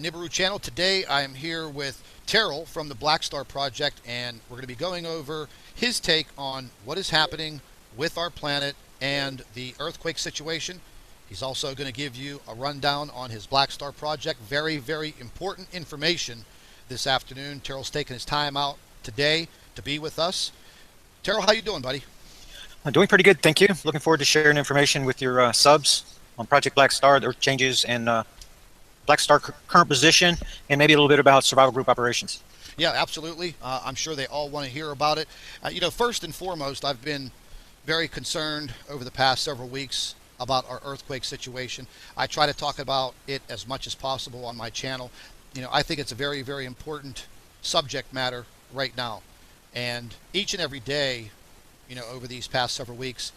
Nibiru channel. Today I am here with Terral from the Black Star Project, and we're going to be going over his take on what is happening with our planet and the earthquake situation. He's also going to give you a rundown on his Black Star Project. Very, very important information this afternoon. Terrell's taking his time out today to be with us. Terrell, how you doing, buddy? I'm doing pretty good, thank you. Looking forward to sharing information with your subs on Project Black Star, the Earth changes, and Black Star current position, and maybe a little bit about survival group operations. Yeah, absolutely. I'm sure they all want to hear about it. First and foremost, I've been very concerned over the past several weeks about our earthquake situation. I try to talk about it as much as possible on my channel. I think it's a very, very important subject matter right now. And each and every day, over these past several weeks,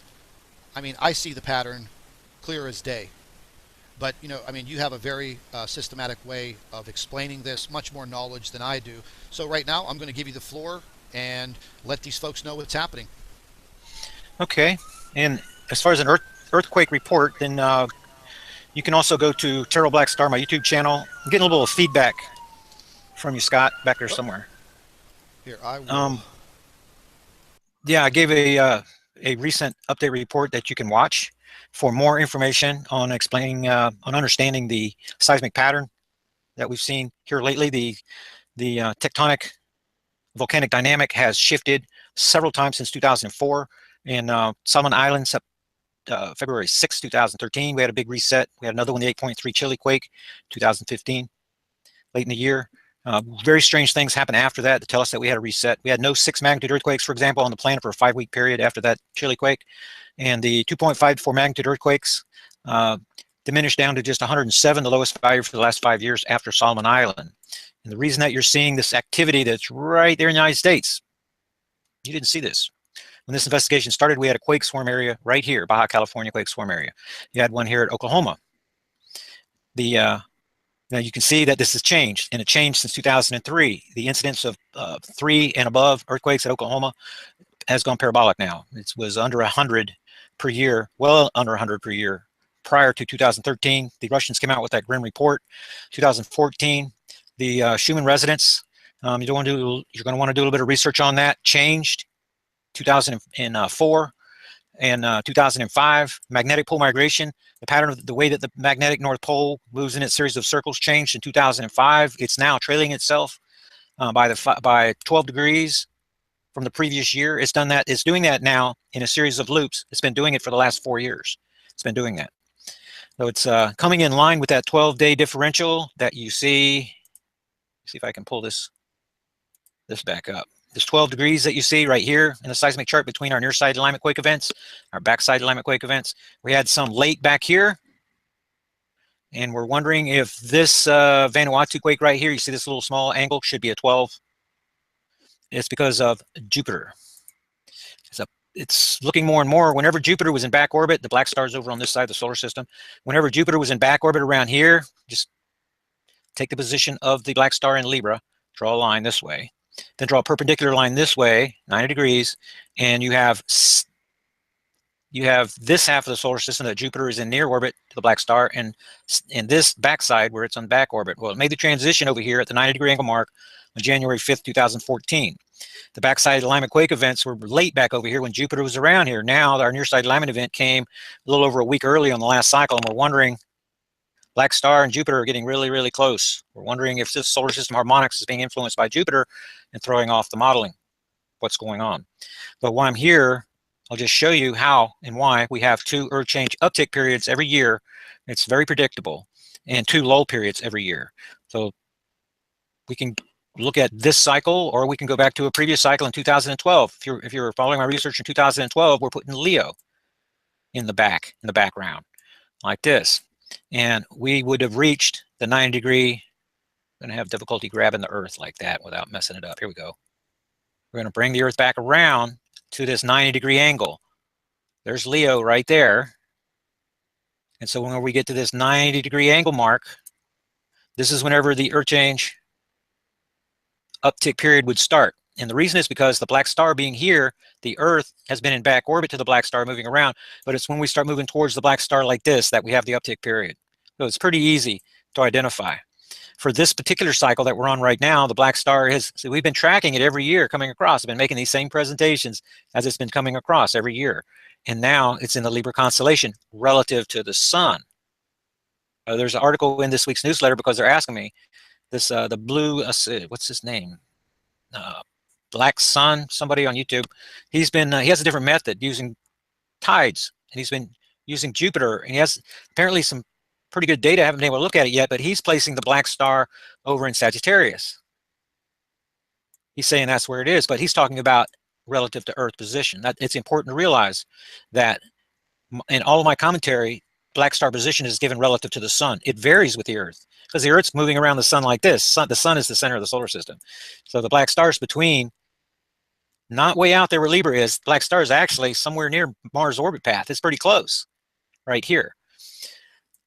I see the pattern clear as day. But, you have a very systematic way of explaining this, much more knowledge than I do. So right now, I'm going to give you the floor and let these folks know what's happening. Okay, and as far as an earthquake report, then you can also go to Terral Black Star, my YouTube channel. I'm getting a little feedback from you, Scott, back there somewhere. Here, I will. Yeah, I gave a recent update report that you can watch for more information on explaining, on understanding the seismic pattern that we've seen here lately. The tectonic volcanic dynamic has shifted several times since 2004. In Solomon Islands, February 6, 2013, we had a big reset. We had another one, the 8.3 Chile quake, 2015, late in the year. Very strange things happened after that to tell us that we had a reset. We had no 6 magnitude earthquakes, for example, on the planet for a 5-week period after that Chile quake. And the 2.54 magnitude earthquakes diminished down to just 107, the lowest value for the last 5 years after Solomon Island. And the reason that you're seeing this activity that's right there in the United States, you didn't see this. When this investigation started, we had a quake swarm area right here, Baja California quake swarm area. You had one here at Oklahoma. Now you can see that this has changed, and it changed since 2003. The incidence of 3 and above earthquakes at Oklahoma has gone parabolic now. It was under 100 per year, well under 100 per year prior to 2013. The Russians came out with that grim report. 2014, the Schumann resonance, you're going to want to do a little bit of research on that, changed. 2004 and 2005, magnetic pole migration, the pattern of the way that the magnetic North Pole moves in its series of circles changed in 2005. It's now trailing itself by 12 degrees from the previous year. It's done that. It's doing that now in a series of loops. It's been doing it for the last 4 years. It's been doing that. So it's coming in line with that 12-day differential that you see. See if I can pull this back up. This 12 degrees that you see right here in the seismic chart between our near side alignment quake events, our backside alignment quake events. We had some late back here, and we're wondering if this Vanuatu quake right here, you see this little small angle, should be a 12. It's because of Jupiter. It's looking more and more. Whenever Jupiter was in back orbit, the black star's over on this side of the solar system. Whenever Jupiter was in back orbit around here, just take the position of the black star in Libra, draw a line this way. Then draw a perpendicular line this way, 90 degrees, and you have this half of the solar system that Jupiter is in near orbit to the black star, and this backside where it's on back orbit. Well, it made the transition over here at the 90-degree angle mark on January 5th, 2014. The backside alignment quake events were late back over here when Jupiter was around here. Now our near side alignment event came a little over a week early on the last cycle, and we're wondering, Black Star and Jupiter are getting really, really close. We're wondering if this solar system harmonics is being influenced by Jupiter and throwing off the modeling, what's going on. But while I'm here, I'll just show you how and why we have 2 Earth change uptick periods every year. It's very predictable, and 2 lull periods every year. So we can look at this cycle, or we can go back to a previous cycle in 2012. If you're following my research in 2012, we're putting Leo in the background, like this. And we would have reached the 90-degree. I'm going to have difficulty grabbing the Earth like that without messing it up. Here we go. We're going to bring the Earth back around to this 90-degree angle. There's Leo right there. And so when we get to this 90-degree angle mark, this is whenever the Earth change uptick period would start. And the reason is because the black star being here, the Earth has been in back orbit to the black star moving around, but it's when we start moving towards the black star like this that we have the uptick period. So it's pretty easy to identify. for this particular cycle that we're on right now, the black star has, so we've been tracking it every year coming across. I've been making these same presentations as it's been coming across every year. And now it's in the Libra constellation relative to the sun. There's an article in this week's newsletter because they're asking me this, the blue, what's his name? Black Sun, somebody on YouTube. He's been, he has a different method using tides, and he's been using Jupiter, and he has apparently some pretty good data. I haven't been able to look at it yet, but he's placing the black star over in Sagittarius. He's saying that's where it is, but he's talking about relative to Earth position. That it's important to realize that in all of my commentary, black star position is given relative to the sun. It varies with the Earth because the Earth's moving around the sun like this. The sun is the center of the solar system. So the black star's between, not way out there where Libra is. Black star is actually somewhere near Mars orbit path. It's pretty close right here.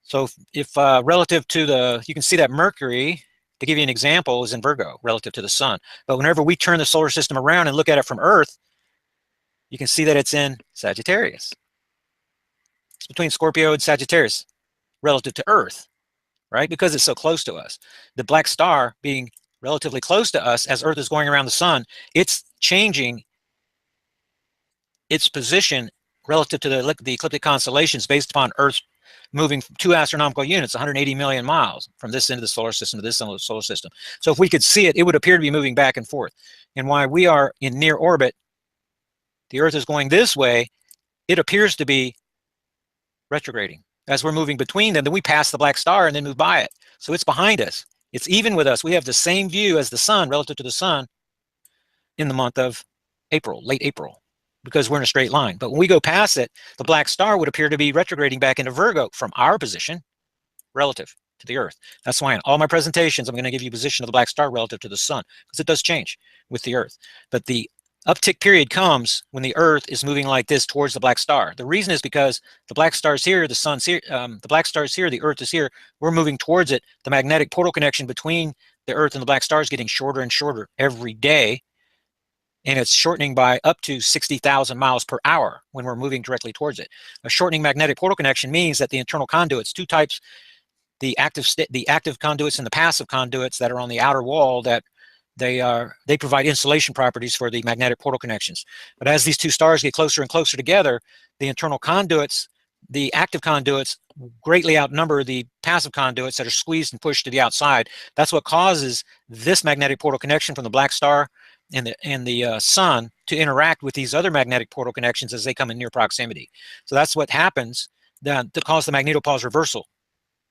So if relative to the, you can see that Mercury, to give you an example, is in Virgo relative to the sun. But whenever we turn the solar system around and look at it from Earth, you can see that it's in Sagittarius. It's between Scorpio and Sagittarius relative to Earth, right? Because it's so close to us. The black star being relatively close to us as Earth is going around the sun, it's changing its position relative to the ecliptic constellations based upon Earth's moving 2 astronomical units, 180 million miles from this end of the solar system to this end of the solar system. So if we could see it, it would appear to be moving back and forth. And while we are in near orbit, the Earth is going this way, it appears to be retrograding. As we're moving between them, then we pass the black star and then move by it. So it's behind us. It's even with us. We have the same view as the sun relative to the sun in the month of April, late April, because we're in a straight line. But when we go past it, the black star would appear to be retrograding back into Virgo from our position relative to the Earth. That's why in all my presentations, I'm going to give you position of the black star relative to the sun, because it does change with the Earth. But the uptick period comes when the Earth is moving like this towards the black star. The reason is because the black star is here, the sun's here, the black star is here, the Earth is here. We're moving towards it. The magnetic portal connection between the Earth and the black star is getting shorter and shorter every day. And it's shortening by up to 60,000 miles per hour when we're moving directly towards it. A shortening magnetic portal connection means that the internal conduits, two types, the active conduits and the passive conduits that are on the outer wall, that they provide insulation properties for the magnetic portal connections. But as these two stars get closer and closer together, the internal conduits, the active conduits, greatly outnumber the passive conduits that are squeezed and pushed to the outside. That's what causes this magnetic portal connection from the black star and the sun to interact with these other magnetic portal connections as they come in near proximity. So that's what happens then to cause the magnetopause reversal.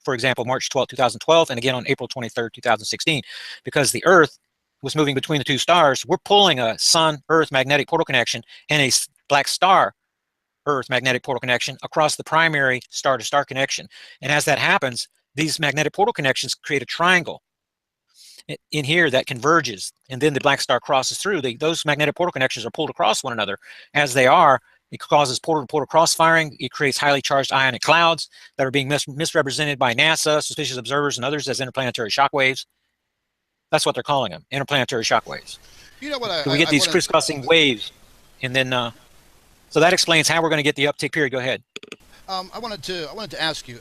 For example, March 12, 2012, and again on April 23rd, 2016, because the Earth was moving between the two stars. We're pulling a Sun-Earth magnetic portal connection and a black star-Earth magnetic portal connection across the primary star-to-star connection. And as that happens, these magnetic portal connections create a triangle in here that converges, and then the black star crosses through. Those magnetic portal connections are pulled across one another. As they are, it causes portal-to-portal cross-firing. It creates highly charged ionic clouds that are being misrepresented by NASA, suspicious observers, and others as interplanetary shock waves. That's what they're calling them, interplanetary shock waves. You know what? So we get these crisscrossing waves, and then so that explains how we're going to get the uptick period. Go ahead. I wanted to ask you,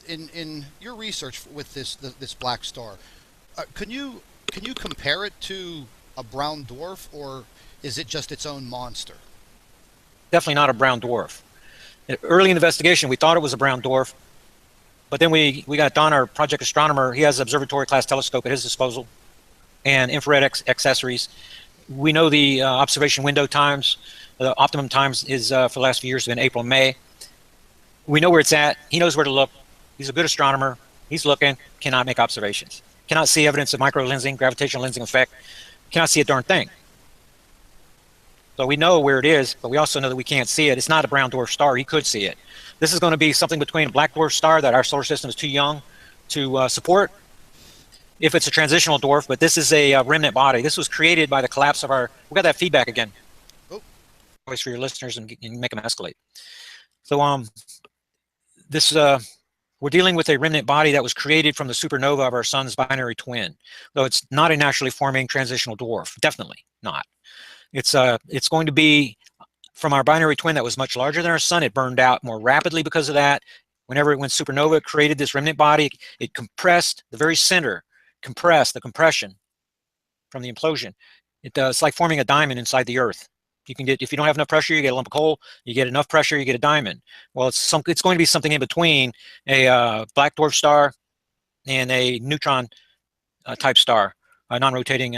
in your research with this black star, can you compare it to a brown dwarf, or is it just its own monster? Definitely not a brown dwarf. Early in the investigation, we thought it was a brown dwarf, but then we got Don, our project astronomer. He has an observatory class telescope at his disposal and infrared accessories. We know the observation window times. The optimum times is for the last few years have been April, May. We know where it's at. He knows where to look. He's a good astronomer. He's looking, cannot make observations. Cannot see evidence of micro lensing, gravitational lensing effect. Cannot see a darn thing. So we know where it is, but we also know that we can't see it. It's not a brown dwarf star. He could see it. This is going to be something between a black dwarf star that our solar system is too young to support, if it's a transitional dwarf, but this is a remnant body. This was created by the collapse of our, we got that feedback again. Oh, always for your listeners and make them escalate. So this, we're dealing with a remnant body that was created from the supernova of our sun's binary twin. So it's not a naturally forming transitional dwarf, definitely not. It's going to be from our binary twin that was much larger than our sun. It burned out more rapidly because of that. When supernova created this remnant body, it compressed the very center compress, the compression from the implosion. It's like forming a diamond inside the Earth. You can get, if you don't have enough pressure, you get a lump of coal. You get enough pressure, you get a diamond. Well, it's going to be something in between a black dwarf star and a neutron type star, a non-rotating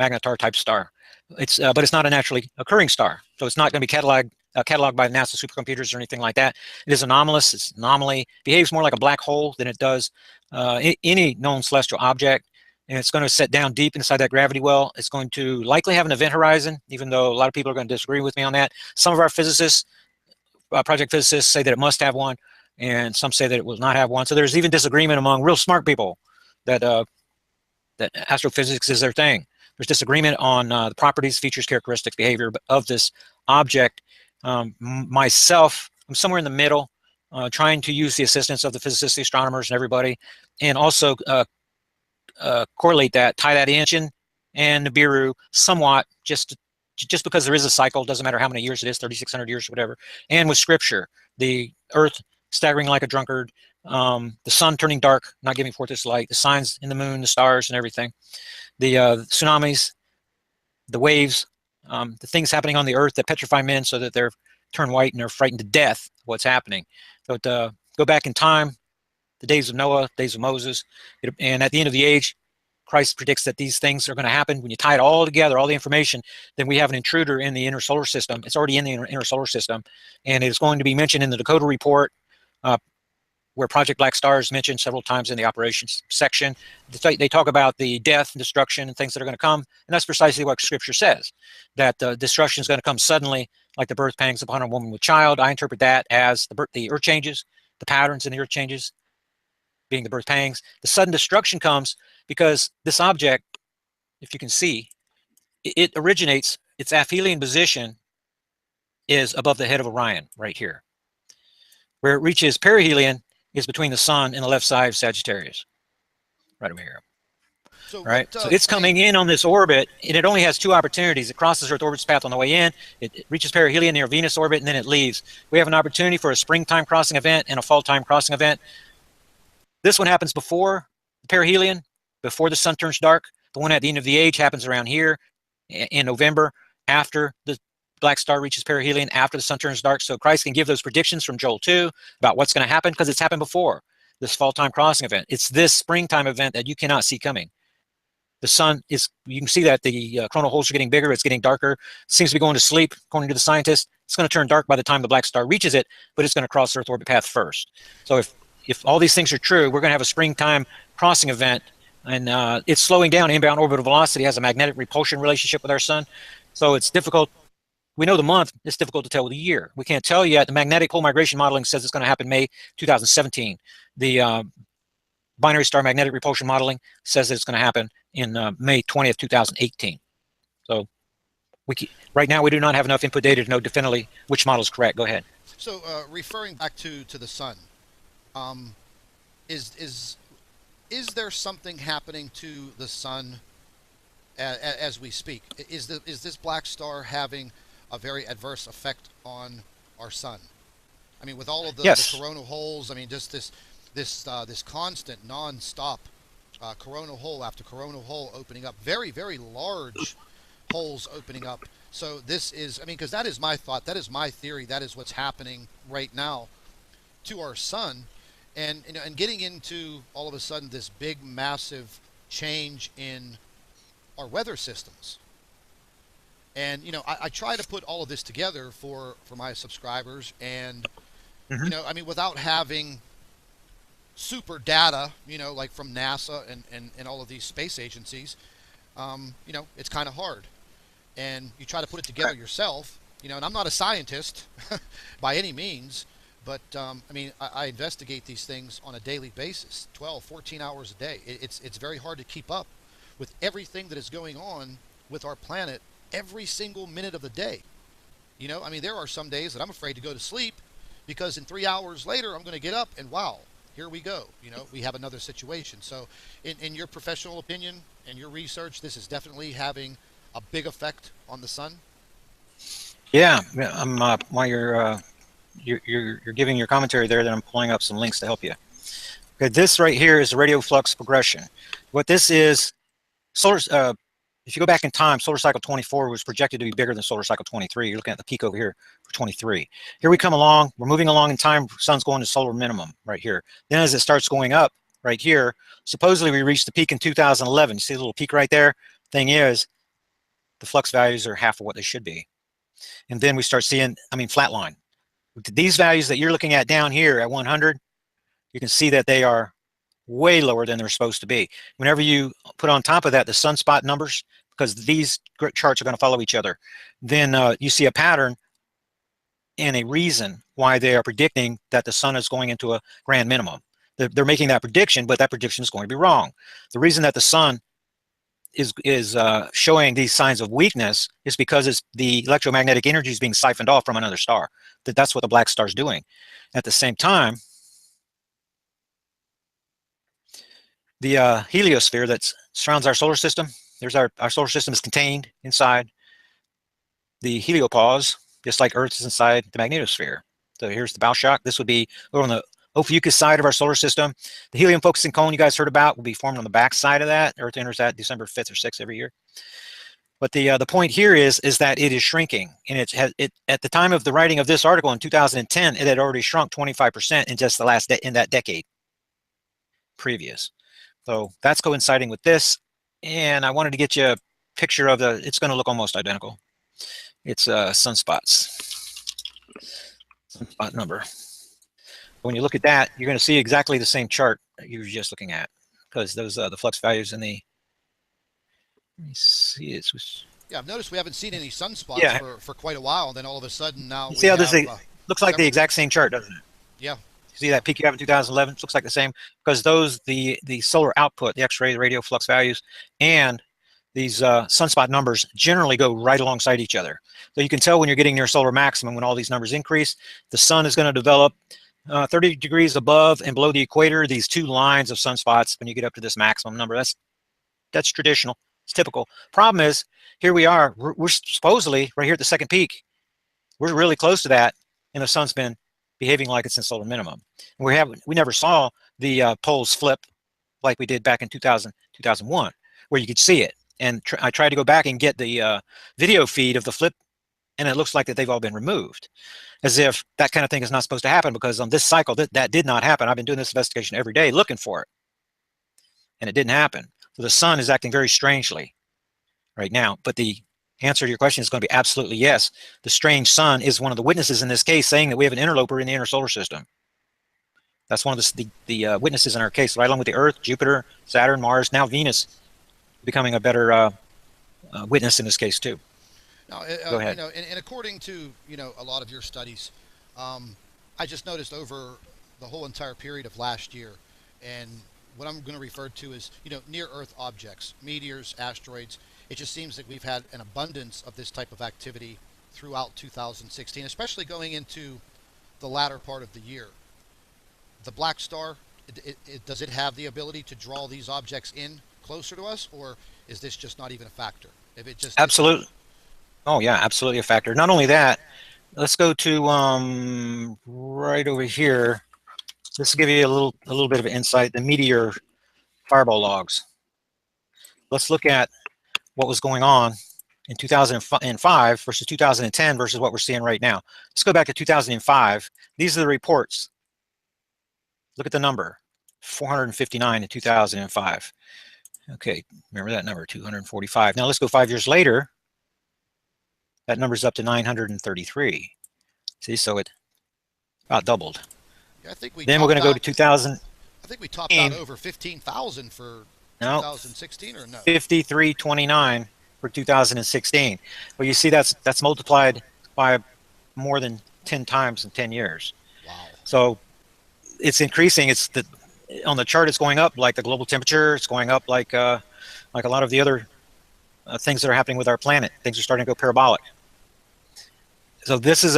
magnetar type star. But it's not a naturally occurring star, so it's not going to be cataloged by NASA supercomputers or anything like that. It is anomalous. It's anomaly. Behaves more like a black hole than it does any known celestial object. And it's going to set down deep inside that gravity well. It's going to likely have an event horizon, even though a lot of people are going to disagree with me on that. Some of our physicists, project physicists, say that it must have one, and some say that it will not have one. So there's even disagreement among real smart people that that astrophysics is their thing. There's disagreement on the properties, features, characteristics, behavior of this object. Myself, I'm somewhere in the middle, trying to use the assistance of the physicists, the astronomers, and everybody, and also correlate that, tie that in and Nibiru somewhat, just because there is a cycle, doesn't matter how many years it is, 3,600 years or whatever, and with scripture, the earth staggering like a drunkard, the sun turning dark, not giving forth its light, the signs in the moon, the stars, and everything, the tsunamis, the waves, the things happening on the earth that petrify men so that they're turn white and they're frightened to death of what's happening. So go back in time, the days of Noah, days of Moses, and at the end of the age, Christ predicts that these things are going to happen. When you tie it all together, all the information, then we have an intruder in the inner solar system. It's already in the inner solar system, and it's going to be mentioned in the Dakota report, where Project Black Star is mentioned several times in the operations section. They talk about the death and destruction and things that are going to come, and that's precisely what Scripture says, that destruction is going to come suddenly, like the birth pangs upon a woman with child. I interpret that as the earth changes, the patterns in the earth changes, being the birth pangs. The sudden destruction comes because this object, if you can see, it originates, its aphelion position is above the head of Orion, right here. Where it reaches perihelion is between the sun and the left side of Sagittarius, right over here. So right, so it's coming in on this orbit, and it only has two opportunities. It crosses Earth orbit's path on the way in, it reaches perihelion near Venus orbit, and then it leaves. We have an opportunity for a springtime crossing event and a fall time crossing event. This one happens before the perihelion, before the sun turns dark. The one at the end of the age happens around here in November, after the black star reaches perihelion, after the sun turns dark. So Christ can give those predictions from Joel 2 about what's going to happen, because it's happened before this fall time crossing event. It's this springtime event that you cannot see coming. The sun is, you can see that the coronal holes are getting bigger, it's getting darker, it seems to be going to sleep, according to the scientists. It's going to turn dark by the time the black star reaches it, but it's going to cross the Earth orbit path first. So if all these things are true, we're going to have a springtime crossing event, and it's slowing down. Inbound orbital velocity has a magnetic repulsion relationship with our sun, so it's difficult. We know the month, it's difficult to tell the year. We can't tell yet. The magnetic pole migration modeling says it's going to happen May 2017. The binary star magnetic repulsion modeling says that it's going to happen in May 20th, 2018. So right now we do not have enough input data to know definitively which model is correct. Go ahead. So referring back to the sun, is there something happening to the sun as we speak? Is this black star having a very adverse effect on our sun? I mean, with all of the coronal holes, I mean, just this constant, non-stop coronal hole after coronal hole opening up, very, very large holes opening up. So this is, I mean, because that is my thought, that is my theory, that is what's happening right now to our sun, and you know, and getting into all of a sudden this big, massive change in our weather systems. And you know, I try to put all of this together for my subscribers, and you know, I mean, without having super data, you know, like from NASA and all of these space agencies, you know, it's kind of hard. And you try to put it together yourself, you know, and I'm not a scientist by any means, but I mean, I investigate these things on a daily basis, 12, 14 hours a day. It's very hard to keep up with everything that is going on with our planet every single minute of the day. You know, I mean, there are some days that I'm afraid to go to sleep because in 3 hours later, I'm going to get up and wow, here we go. You know, we have another situation. So in your professional opinion and your research, this is definitely having a big effect on the sun. Yeah, while you're giving your commentary there, then I'm pulling up some links to help you. Okay, this right here is the radial flux progression. What this is, solar. If you go back in time, solar cycle 24 was projected to be bigger than solar cycle 23. You're looking at the peak over here for 23. Here we come along. We're moving along in time. Sun's going to solar minimum right here. Then as it starts going up right here, supposedly we reached the peak in 2011. You see the little peak right there? Thing is, the flux values are half of what they should be. And then we start seeing, flatline. These values that you're looking at down here at 100, you can see that they are way lower than they're supposed to be. Whenever you put on top of that the sunspot numbers, because these charts are going to follow each other, then you see a pattern and a reason why they are predicting that the sun is going into a grand minimum. They're making that prediction, but that prediction is going to be wrong. The reason that the sun is showing these signs of weakness is because the electromagnetic energy is being siphoned off from another star. That's what the black star is doing. At the same time, the heliosphere that surrounds our solar system, our solar system is contained inside the heliopause, just like Earth is inside the magnetosphere. So here's the bow shock. This would be over on the Ophiuchus side of our solar system. The helium focusing cone you guys heard about will be formed on the back side of that. Earth enters that December 5th or 6th every year. But the point here is that it is shrinking, and it at the time of the writing of this article in 2010, it had already shrunk 25% in just the last in that decade previous. So that's coinciding with this, and I wanted to get you a picture of it's going to look almost identical. It's sunspots, sunspot number. When you look at that, you're going to see exactly the same chart that you were just looking at, because those the flux values in the. Let me see. Yeah, I've noticed we haven't seen any sunspots for quite a while. And then all of a sudden now you see how this looks like the exact same chart, doesn't it? Yeah. You see that peak you have in 2011? It looks like the same, because the solar output, the X-ray, the radio flux values, and these sunspot numbers generally go right alongside each other. So you can tell when you're getting near solar maximum, when all these numbers increase, the sun is going to develop 30 degrees above and below the equator, these two lines of sunspots when you get up to this maximum number. That's traditional. It's typical. Problem is, here we are. We're supposedly right here at the second peak. We're really close to that, and the sun's been behaving like it's in solar minimum. And we never saw the poles flip like we did back in 2001, where you could see it. And I tried to go back and get the video feed of the flip, and it looks like that they've all been removed, as if that kind of thing is not supposed to happen, because on this cycle that did not happen. I've been doing this investigation every day looking for it, and it didn't happen. So the sun is acting very strangely right now. But the answer to your question is going to be absolutely yes. The strange sun is one of the witnesses in this case, saying that we have an interloper in the inner solar system. That's one of the witnesses in our case, right along with the Earth, Jupiter, Saturn, Mars, now Venus, becoming a better witness in this case too. Now, go ahead. And according to a lot of your studies, I just noticed over the whole entire period of last year, and what I'm going to refer to as near Earth objects, meteors, asteroids. It just seems that we've had an abundance of this type of activity throughout 2016, especially going into the latter part of the year. The black star, does it have the ability to draw these objects in closer to us, or is this just not even a factor? If it just absolutely, oh yeah, absolutely a factor. Not only that, let's go to right over here. This will give you a little bit of insight. The meteor fireball logs. Let's look at what was going on in 2005 versus 2010 versus what we're seeing right now. Let's go back to 2005. These are the reports. Look at the number, 459 in 2005. Okay, remember that number, 245. Now let's go 5 years later. That number's up to 933. See, so it about doubled. Yeah, I think then we're going to go to 2000. I think we topped out over 15,000 for 2016, or no? 5329 for 2016. Well, you see that's multiplied by more than 10 times in 10 years. Wow. So it's increasing. On the chart, it's going up like the global temperature. It's going up like a lot of the other things that are happening with our planet. Things are starting to go parabolic. So this is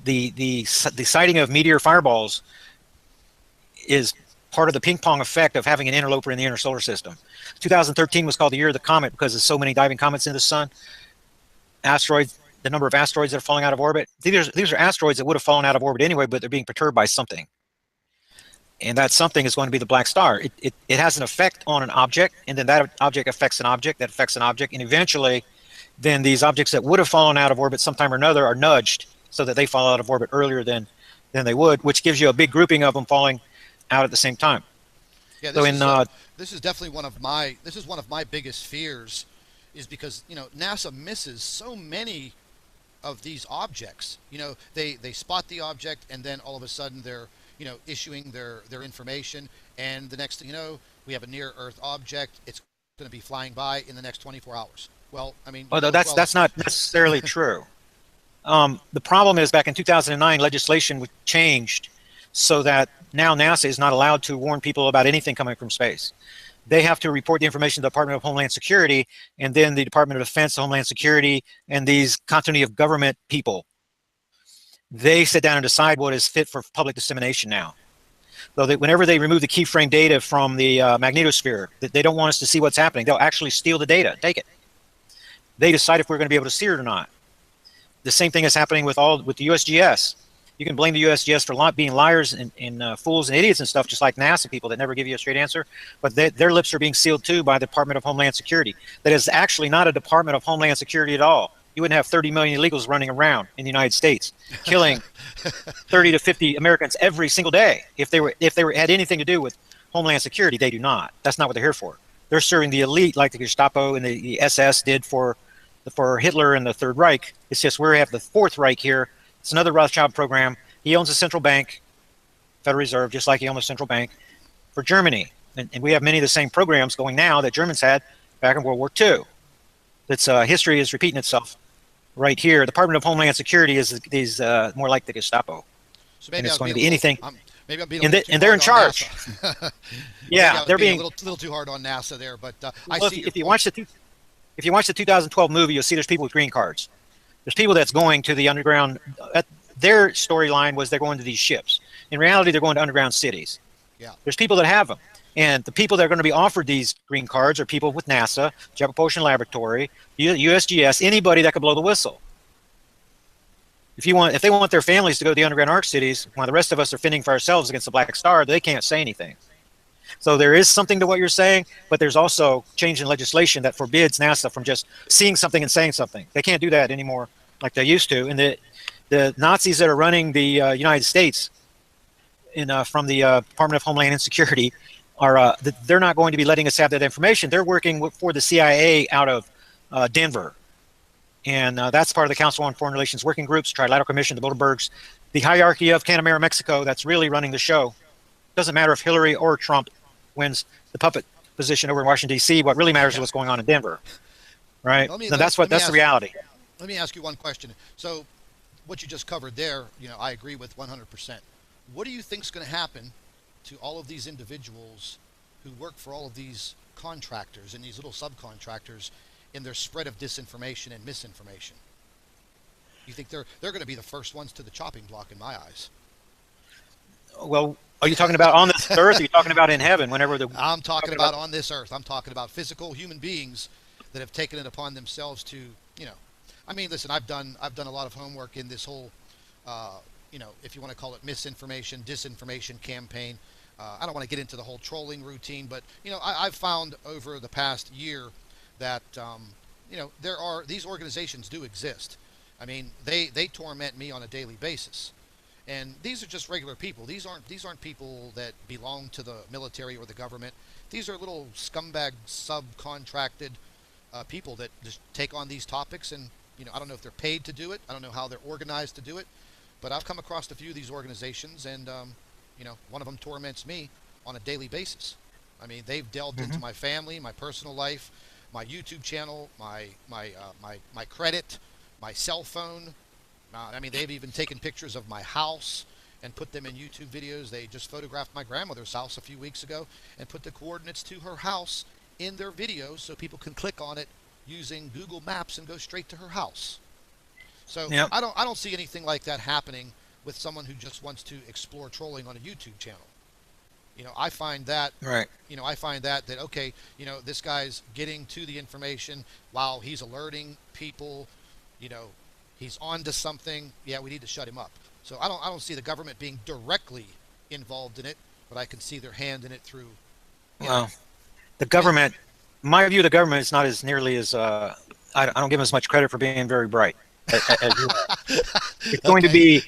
the sighting of meteor fireballs is part of the ping pong effect of having an interloper in the inner solar system. 2013 was called the year of the comet because there's so many diving comets in the sun. Asteroids, the number of asteroids that are falling out of orbit. These are asteroids that would have fallen out of orbit anyway, but they're being perturbed by something. and that something is going to be the black star. It has an effect on an object, and then that object affects an object that affects an object, and eventually then these objects that would have fallen out of orbit sometime or another are nudged so that they fall out of orbit earlier than they would, which gives you a big grouping of them falling out at the same time. Yeah, So in this is definitely one of my biggest fears, is because NASA misses so many of these objects. They spot the object, and then all of a sudden they're issuing their information, and the next thing you know, we have a near Earth object. It's going to be flying by in the next 24 hours. Well, I mean, although that's not necessarily true. The problem is back in 2009, legislation changed so that now NASA is not allowed to warn people about anything coming from space. They have to report the information to the Department of Homeland Security, and then the Department of Defense, Homeland Security, and these continuity of government people, they sit down and decide what is fit for public dissemination now. So that whenever they remove the keyframe data from the magnetosphere, that they don't want us to see what's happening, they'll actually steal the data, take it. They decide if we're going to be able to see it or not. The same thing is happening with the USGS. You can blame the USGS for being liars and fools and idiots and stuff, just like NASA people that never give you a straight answer. But their lips are being sealed too by the Department of Homeland Security. That is actually not a Department of Homeland Security at all. You wouldn't have 30 million illegals running around in the United States, killing 30 to 50 Americans every single day. If they had anything to do with Homeland Security, they do not. That's not what they're here for. They're serving the elite, like the Gestapo and the SS did for Hitler and the Third Reich. It's just we have the Fourth Reich here. It's another Rothschild program. He owns the central bank, Federal Reserve, just like he owned the central bank for Germany. And we have many of the same programs going now that Germans had back in World War II. That's history is repeating itself right here. The Department of Homeland Security is more like the Gestapo. So maybe and it's I'll going to be be anything. Maybe I'm being a little too and they're hard in charge. Yeah, they're being a little too hard on NASA there. But I well, see. If you watch the 2012 movie, you'll see there's people with green cards. There's people that's going to the underground. Their storyline was they're going to these ships. In reality, they're going to underground cities. Yeah. There's people that have them. And the people that are going to be offered these green cards are people with NASA, Jet Propulsion Laboratory, USGS, anybody that could blow the whistle. If they want their families to go to the underground arc cities, while the rest of us are fending for ourselves against the Black Star, they can't say anything. So there is something to what you're saying, but there's also change in legislation that forbids NASA from just seeing something and saying something. They can't do that anymore like they used to. And the Nazis that are running the United States from the Department of Homeland Security they're not going to be letting us have that information. They're working for the CIA out of Denver. And that's part of the Council on Foreign Relations Working Groups, Trilateral Commission, the Bilderbergs, the hierarchy of Canamera, Mexico, that's really running the show. Doesn't matter if Hillary or Trump wins the puppet position over in Washington, D.C. What really matters is what's going on in Denver, right? That's the reality. Let me ask you one question. So what you just covered there, I agree with 100%. What do you think is going to happen to all of these individuals who work for all of these contractors and these little subcontractors in their spread of disinformation and misinformation? You think they're going to be the first ones to the chopping block in my eyes? Well, are you talking about on this earth? Or are you talking about in heaven? I'm talking about on this earth. I'm talking about physical human beings that have taken it upon themselves to, I mean, listen, I've done a lot of homework in this whole, if you want to call it misinformation, disinformation campaign. I don't want to get into the whole trolling routine, but I've found over the past year that these organizations do exist. I mean, they torment me on a daily basis. And these are just regular people. These aren't people that belong to the military or the government. These are little scumbag subcontracted people that just take on these topics, and I don't know if they're paid to do it. I don't know how they're organized to do it, but I've come across a few of these organizations, and one of them torments me on a daily basis. I mean, they've delved into my family, my personal life, my YouTube channel, my credit, my cell phone. I mean, they've even taken pictures of my house and put them in YouTube videos. They just photographed my grandmother's house a few weeks ago and put the coordinates to her house in their videos so people can click on it using Google Maps and go straight to her house. So yep. I don't see anything like that happening with someone who just wants to explore trolling on a YouTube channel. I find that right. I find that okay, this guy's getting to the information while he's alerting people, he's on to something. Yeah, we need to shut him up. So I don't see the government being directly involved in it, but I can see their hand in it through, you know, Well, the government, my view of the government is not as nearly as, I don't give them as much credit for being very bright as you are. It's going to okay. be,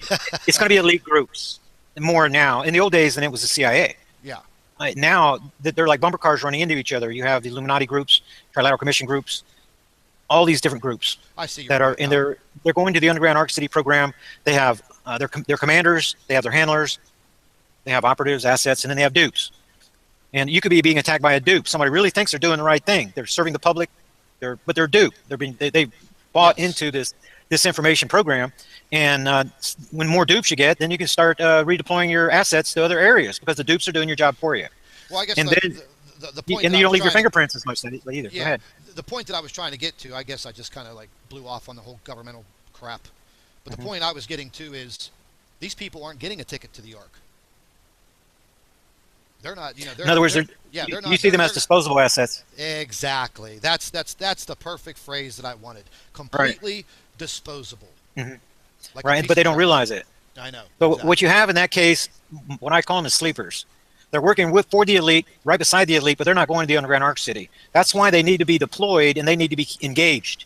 it's going to be elite groups more now. In the old days, than it was the CIA. Yeah, Now that they're like bumper cars running into each other. You have the Illuminati groups, Trilateral Commission groups, all these different groups I see your that are point in now. their. They're going to the underground Arc City program. They have their commanders, they have their handlers, they have operatives, assets, and then they have dupes. And you could be being attacked by a dupe. Somebody really thinks they're doing the right thing. They're serving the public, but they're dupe. They bought Yes. into this information program. And when more dupes you get, then you can start redeploying your assets to other areas because the dupes are doing your job for you. Well, I guess And then the point and that you I don't was leave your trying to, fingerprints as much either. Go yeah, ahead. the point that I was trying to get to, I guess I just kind of like blew off on the whole governmental crap. But the point I was getting to is these people aren't getting a ticket to the Ark. They're not, you know, In other words, yeah, they're you not, see them as they're, disposable assets. exactly. That's the perfect phrase that I wanted. Right. Completely disposable. Mhm. Like a Right. piece But they of don't trash. realize it. I know. So Exactly. what you have in that case, what I call them is sleepers. They're working with for the elite, right beside the elite, but they're not going to the underground Arc City. That's why they need to be deployed and they need to be engaged.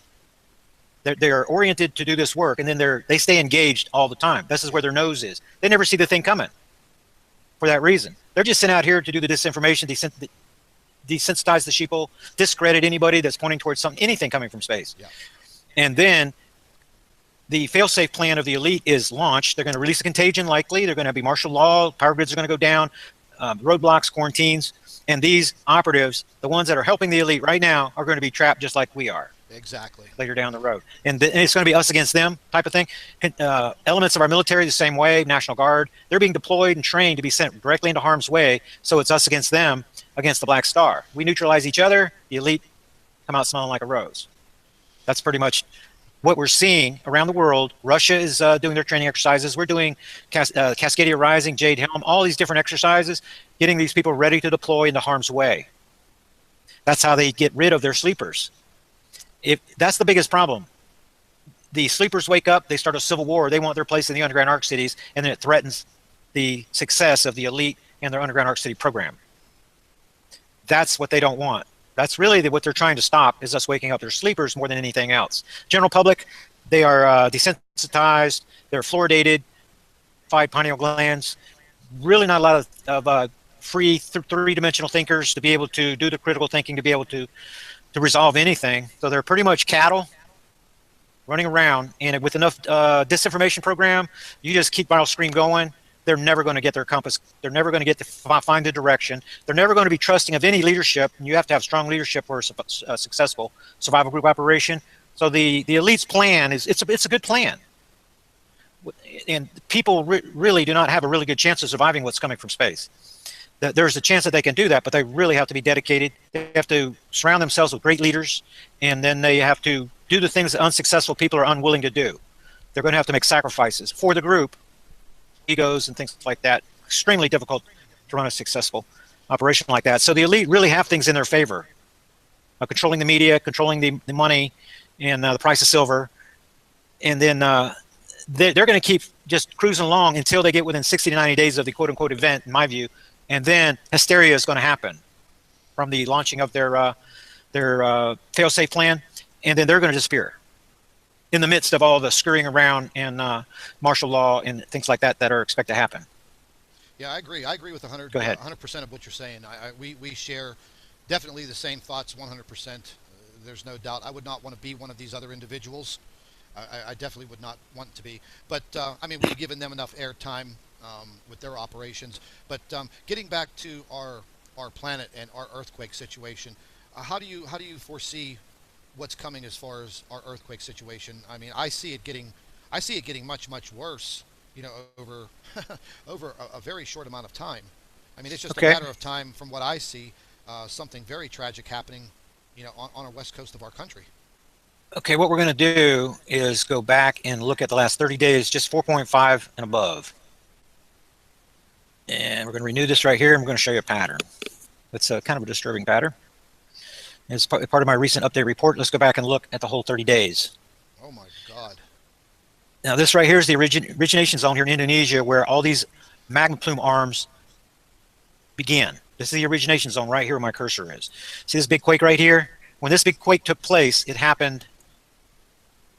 They're oriented to do this work, and then they stay engaged all the time. This is where their nose is. They never see the thing coming. For that reason, they're just sent out here to do the disinformation, desensitize the sheeple, discredit anybody that's pointing towards anything coming from space. Yeah. And then the fail-safe plan of the elite is launched. They're going to release a contagion, likely. They're going to be martial law. Power grids are going to go down. Roadblocks, quarantines, and these operatives, the ones that are helping the elite right now, are going to be trapped just like we are Exactly. later down the road. And it's going to be us against them type of thing. Elements of our military the same way, National Guard, they're being deployed and trained to be sent directly into harm's way. So it's us against them, against the Black Star. We neutralize each other. The elite come out smelling like a rose. That's pretty much what we're seeing around the world. Russia is doing their training exercises. We're doing Cascadia Rising, Jade Helm, all these different exercises, getting these people ready to deploy into harm's way. That's how they get rid of their sleepers. That's the biggest problem. The sleepers wake up, they start a civil war. They want their place in the underground Arc Cities, and then it threatens the success of the elite and their underground Arc City program. That's what they don't want. That's really what they're trying to stop, is us waking up their sleepers more than anything else. General public, they are desensitized, they're fluoridated, 5 pineal glands, really not a lot of free three-dimensional thinkers to be able to do the critical thinking, to be able to resolve anything. So they're pretty much cattle running around, and with enough disinformation program, you just keep viral scream going. They're never going to get their compass. They're never going to get to find the direction. They're never going to be trusting of any leadership. And you have to have strong leadership for a successful survival group operation. So the elite's plan it's a good plan, and people really do not have a really good chance of surviving what's coming from space. There's a chance that they can do that, but they really have to be dedicated. They have to surround themselves with great leaders, and then they have to do the things that unsuccessful people are unwilling to do. They're going to have to make sacrifices for the group, egos and things like that. Extremely difficult to run a successful operation like that. So the elite really have things in their favor. Controlling the media, controlling the money, and the price of silver. And then they're going to keep just cruising along until they get within 60 to 90 days of the quote-unquote event, in my view. And then hysteria is going to happen from the launching of their fail-safe plan, and then they're going to disappear in the midst of all the scurrying around and martial law and things like that are expected to happen. Yeah, I agree. I agree with 100% of what you're saying. We share definitely the same thoughts 100%. There's no doubt. I would not want to be one of these other individuals. I definitely would not want to be. But, I mean, we've given them enough airtime with their operations. But getting back to our planet and our earthquake situation, how do you foresee what's coming as far as our earthquake situation? I mean, I see it getting much worse, you know, over over a very short amount of time. I mean, it's just a matter of time from what I see, something very tragic happening, you know, on our west coast of our country. Okay, what we're going to do is go back and look at the last 30 days, just 4.5 and above. And we're going to renew this right here, and we're going to show you a pattern. It's a kind of a disturbing pattern. It's part of my recent update report. Let's go back and look at the whole 30 days. Oh my God. Now this right here is the origination zone here in Indonesia, where all these magma plume arms began. This is the origination zone right here where my cursor is. See this big quake right here? When this big quake took place, it happened,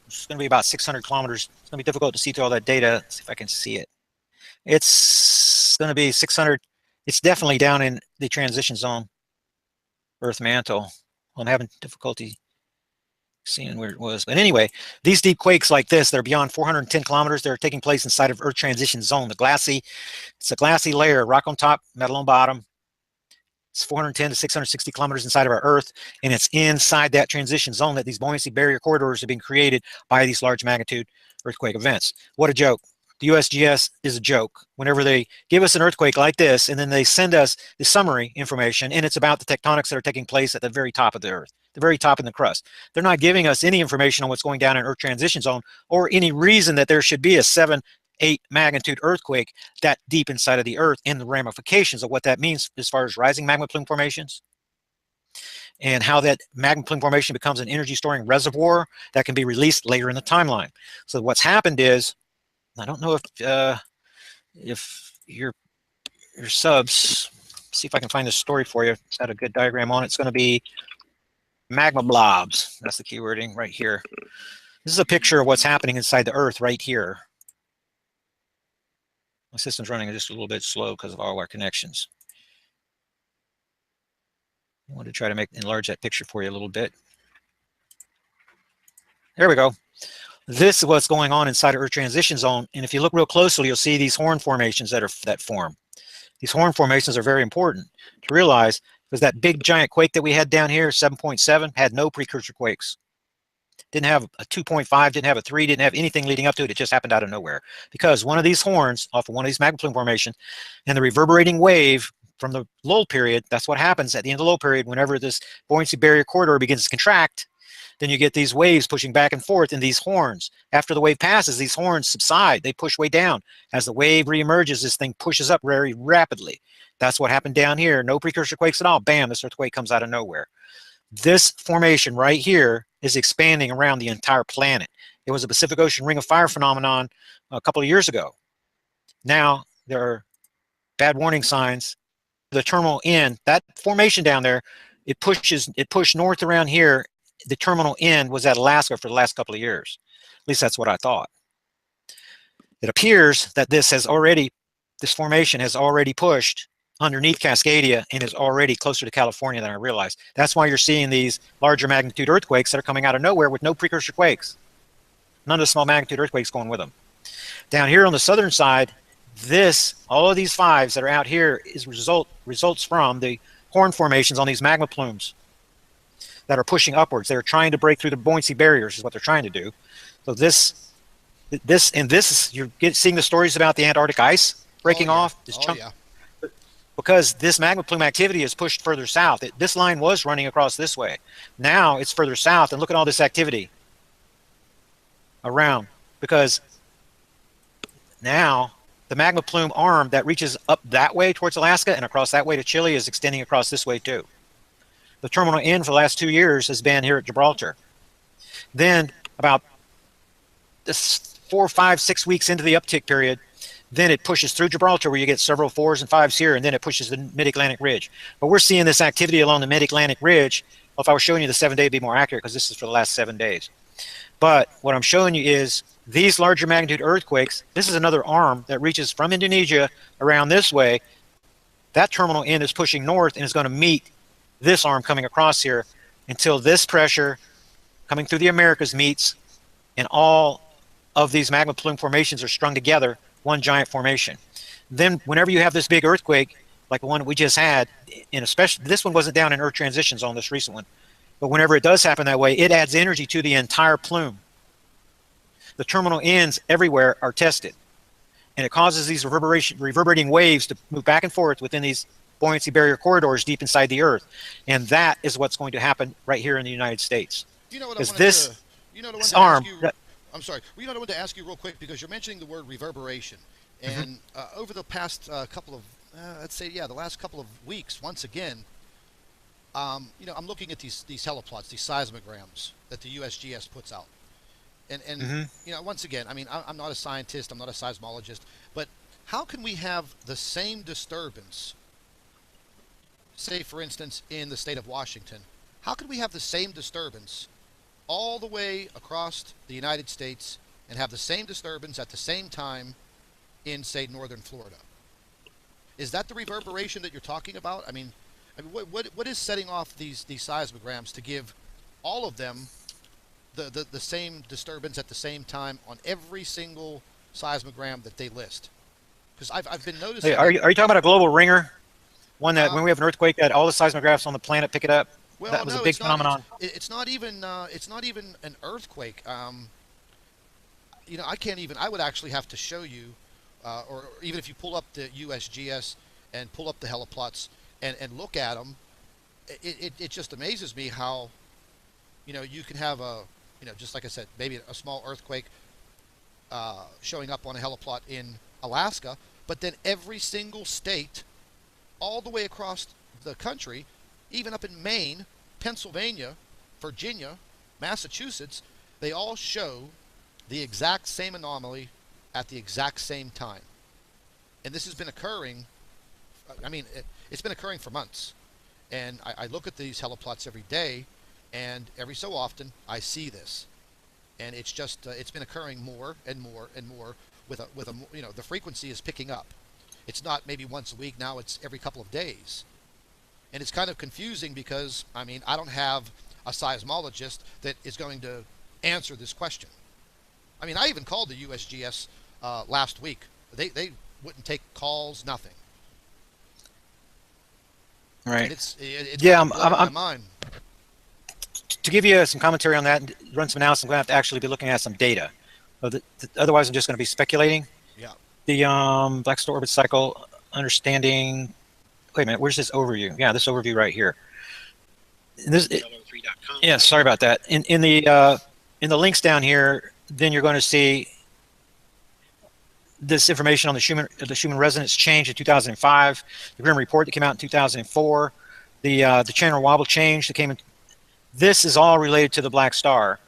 it's going to be about 600 kilometers. It's going to be difficult to see through all that data. Let's see if I can see it. It's going to be 600. It's definitely down in the transition zone, Earth mantle. I'm having difficulty seeing where it was. But anyway, these deep quakes like this, they're beyond 410 kilometers. They're taking place inside of Earth transition zone. It's a glassy layer, rock on top, metal on bottom. It's 410 to 660 kilometers inside of our Earth, and it's inside that transition zone that these buoyancy barrier corridors have been created by these large magnitude earthquake events. What a joke. The USGS is a joke. Whenever they give us an earthquake like this, and then they send us the summary information, and it's about the tectonics that are taking place at the very top of the Earth, the very top in the crust. They're not giving us any information on what's going down in Earth transition zone or any reason that there should be a 7-8 magnitude earthquake that deep inside of the Earth and the ramifications of what that means as far as rising magma plume formations and how that magma plume formation becomes an energy storing reservoir that can be released later in the timeline. So what's happened is, I don't know if your subs, see if I can find this story for you. It's got a good diagram on it. It's going to be magma blobs. That's the keywording right here. This is a picture of what's happening inside the Earth right here. My system's running just a little bit slow because of all our connections. I want to try to enlarge that picture for you a little bit. There we go. This is what's going on inside of Earth transition zone. And if you look real closely, you'll see these horn formations that form. These horn formations are very important to realize, because that big giant quake that we had down here, 7.7, had no precursor quakes. Didn't have a 2.5, didn't have a 3, didn't have anything leading up to it. It just happened out of nowhere. Because one of these horns off of one of these magma plume formation and the reverberating wave from the lull period, that's what happens at the end of the lull period. Whenever this buoyancy barrier corridor begins to contract, then you get these waves pushing back and forth in these horns. After the wave passes, these horns subside. They push way down. As the wave reemerges, this thing pushes up very rapidly. That's what happened down here. No precursor quakes at all. Bam, this earthquake comes out of nowhere. This formation right here is expanding around the entire planet. It was a Pacific Ocean Ring of Fire phenomenon a couple of years ago. Now there are bad warning signs. The terminal end, that formation down there, it pushed north around here. The terminal end was at Alaska for the last couple of years. At least that's what I thought. It appears that this formation has already pushed underneath Cascadia and is already closer to California than I realized. That's why you're seeing these larger magnitude earthquakes that are coming out of nowhere with no precursor quakes. None of the small magnitude earthquakes going with them. Down here on the southern side, all of these fives that are out here results from the horn formations on these magma plumes that are pushing upwards. They're trying to break through the buoyancy barriers is what they're trying to do. So you're seeing the stories about the Antarctic ice breaking off. Because this magma plume activity is pushed further south. This line was running across this way. Now it's further south, and look at all this activity around, because now the magma plume arm that reaches up that way towards Alaska and across that way to Chile is extending across this way too. The terminal end for the last 2 years has been here at Gibraltar. Then about 4, 5, 6 weeks into the uptick period, then it pushes through Gibraltar where you get several 4s and 5s here, and then it pushes the mid-Atlantic ridge. But we're seeing this activity along the mid-Atlantic ridge. Well, if I was showing you the 7 day, it'd be more accurate because this is for the last 7 days. But what I'm showing you is these larger magnitude earthquakes. This is another arm that reaches from Indonesia around this way. That terminal end is pushing north and is going to meet this arm coming across here until this pressure coming through the Americas meets, and all of these magma plume formations are strung together, one giant formation. Then whenever you have this big earthquake, like the one we just had, and especially this one wasn't down in Earth transition zone, this recent one, but whenever it does happen that way, it adds energy to the entire plume. The terminal ends everywhere are tested, and it causes these reverberating waves to move back and forth within these buoyancy barrier corridors deep inside the Earth. And that is what's going to happen right here in the United States. You know what Is I this wanted to, you know what I this wanted to arm? ask you, I'm sorry. Well, you know what I wanted to ask you real quick, because you're mentioning the word reverberation. And over the past couple of, let's say, the last couple of weeks, once again, I'm looking at these heliplots, these seismograms that the USGS puts out. And once again, I mean, I'm not a scientist, I'm not a seismologist, but how can we have the same disturbance say for instance in the state of Washington, how could we have the same disturbance all the way across the United States and have the same disturbance at the same time in, say, northern Florida? Is that the reverberation that you're talking about? What is setting off these seismograms to give all of them the same disturbance at the same time on every single seismogram that they list? Because I've been Hey, noticing are that. you talking about a global ringer? One that Uh, when we have an earthquake, that all the seismographs on the planet pick it up. well, That was a no, big it's not. phenomenon. It's not even an earthquake. I can't even. I would actually have to show you, or even if you pull up the USGS and pull up the heliplots and look at them, it just amazes me how, you can have a, just like I said, maybe a small earthquake showing up on a heliplot in Alaska, but then every single state, all the way across the country, even up in Maine, Pennsylvania, Virginia, Massachusetts, they all show the exact same anomaly at the exact same time. And this has been occurring, it's been occurring for months. And I look at these heliplots every day, and every so often I see this. And it's just, it's been occurring more and more and more the frequency is picking up. It's not maybe once a week now, it's every couple of days. And it's kind of confusing because, I don't have a seismologist that is going to answer this question. I even called the USGS last week. They wouldn't take calls, nothing. And Right. it's Yeah. kind of blowing my mind. To give you some commentary on that and run some analysis, I'm going to have to actually be looking at some data. Otherwise, I'm just going to be speculating. Yeah. The black star orbit cycle understanding. Wait a minute. Where's this overview? Yeah, this overview right here. Yeah, sorry about that. In the links down here, then you're going to see this information on the Schumann resonance change in 2005, the Grimm report that came out in 2004, the channel wobble change that came in. This is all related to the black star.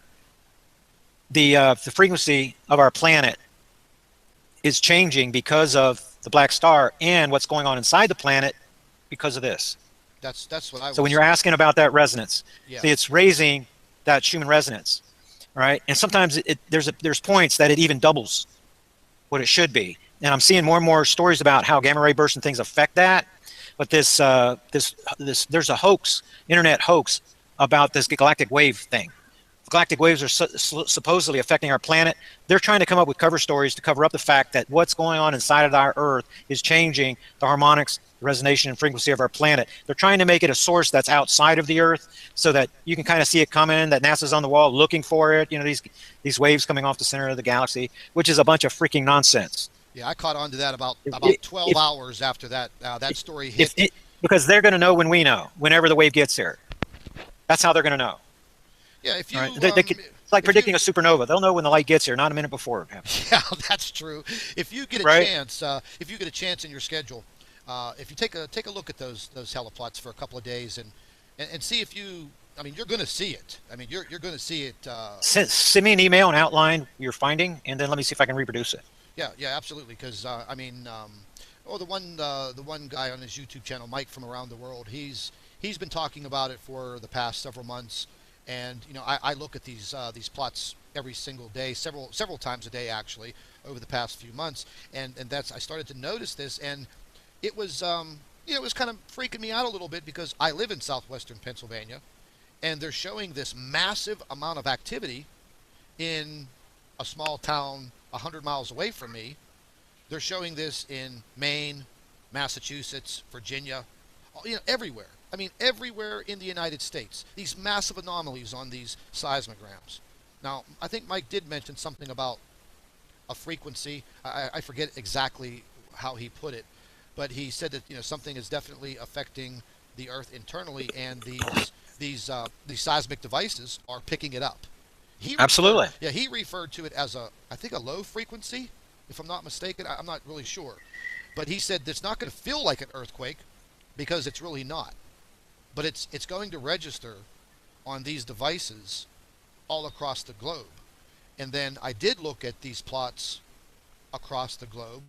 The frequency of our planet is changing because of the black star and what's going on inside the planet because of this. That's what I was. So when you're asking about that resonance, Yeah. see, it's raising that Schumann resonance, right? And sometimes there's points that it even doubles what it should be. And I'm seeing more and more stories about how gamma ray bursts and things affect that. But there's a hoax, internet hoax about this galactic wave thing. Galactic waves are supposedly affecting our planet. They're trying to come up with cover stories to cover up the fact that what's going on inside of our Earth is changing the harmonics, the resonation, and frequency of our planet. They're trying to make it a source that's outside of the Earth so that you can kind of see it coming, that NASA's on the wall looking for it, these waves coming off the center of the galaxy, which is a bunch of freaking nonsense. Yeah, I caught on to that about If, 12 hours after that story hit. because they're going to know when we know, whenever the wave gets here. That's how they're going to know. Yeah, if you Right? It's like predicting a supernova. They'll know when the light gets here, not a minute before it happens. yeah, that's true. If you get a Right? chance, if you get a chance in your schedule, if you take a look at those heliplots for a couple of days and see if you, you're going to see it. You're going to see it. Send me an email and outline your finding, and then let me see if I can reproduce it. Yeah, absolutely. Because the one guy on his YouTube channel, Mike from around the world, he's been talking about it for the past several months. And I look at these plots every single day, several times a day actually, over the past few months, and I started to notice this, and it was it was kind of freaking me out a little bit because I live in southwestern Pennsylvania, and they're showing this massive amount of activity in a small town 100 miles away from me. They're showing this in Maine, Massachusetts, Virginia, everywhere. Everywhere in the United States, these massive anomalies on these seismograms. Now, I think Mike did mention something about a frequency. I forget exactly how he put it, but he said that something is definitely affecting the Earth internally, and these seismic devices are picking it up. Absolutely. He referred to it as I think a low frequency, if I'm not mistaken. I'm not really sure, but he said it's not going to feel like an earthquake because it's really not. But it's going to register on these devices all across the globe. And then I did look at these plots across the globe,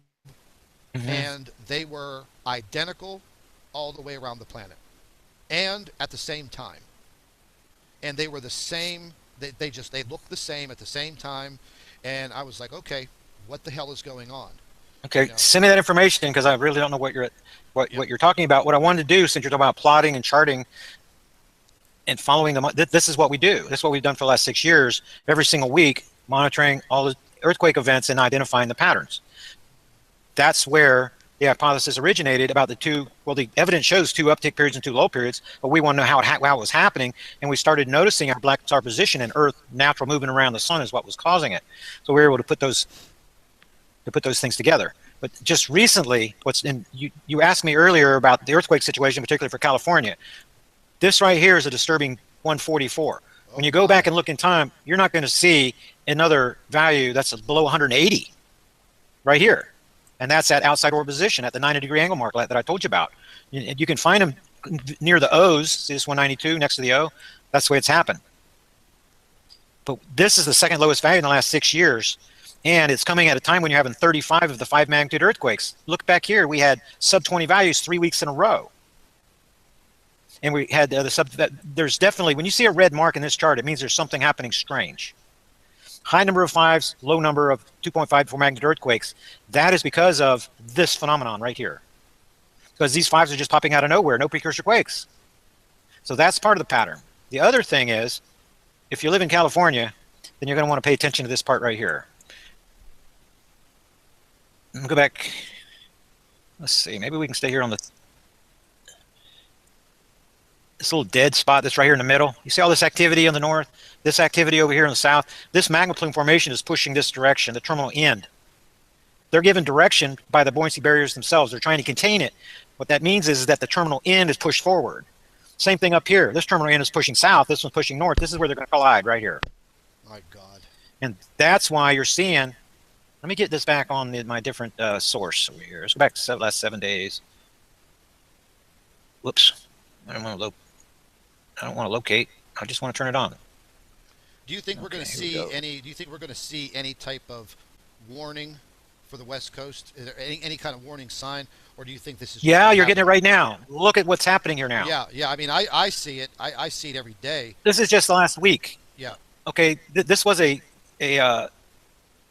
Mm-hmm. and they were identical all the way around the planet. and at the same time, and they were the same. They looked the same at the same time, and I was like, okay, what the hell is going on? Okay, send me that information because I really don't know what Yep. you're talking about. What I wanted to do, since you're talking about plotting and charting and following them, this is what we do. This is what we've done for the last 6 years, every single week, monitoring all the earthquake events and identifying the patterns. That's where the hypothesis originated about the two. Well, the evidence shows two uptick periods and two low periods, but we want to know how it was happening, and we started noticing our black star position and Earth natural movement around the sun is what was causing it. So we were able to put those things together. But just recently, you asked me earlier about the earthquake situation, particularly for California. This right here is a disturbing 144. When you go back and look in time, you're not going to see another value that's below 180 right here. And that's at outside orbit position at the 90-degree angle mark that I told you about. You can find them near the O's. See this 192 next to the O? That's the way it's happened. But this is the second lowest value in the last 6 years. And it's coming at a time when you're having 35 of the 5 magnitude earthquakes. Look back here, we had sub 20 values 3 weeks in a row. And we had there's definitely, when you see a red mark in this chart, it means there's something happening strange. High number of 5s, low number of 2.54 magnitude earthquakes. That is because of this phenomenon right here. Because these 5s are just popping out of nowhere, no precursor quakes. So that's part of the pattern. The other thing is, if you live in California, then you're going to want to pay attention to this part right here. Go back. Let's see. Maybe we can stay here on this little dead spot that's right here in the middle. You see all this activity in the north, this activity over here in the south. This magma plume formation is pushing this direction, the terminal end. They're given direction by the buoyancy barriers themselves. They're trying to contain it. What that means is that the terminal end is pushed forward. Same thing up here. This terminal end is pushing south. This one's pushing north. This is where they're going to collide right here. My God. And that's why you're seeing. Let me get this back on my different source over here. Let's go back to the last 7 days. Whoops. I don't want to locate. I just want to turn it on. Do you think we're going to see any? Do you think we're going to see any type of warning for the West Coast? Is there any kind of warning sign, or do you think this is? Yeah, you're getting it right now. Look at what's happening here now. Yeah. I mean, I see it. I see it every day. This is just the last week. Yeah. Okay. This was a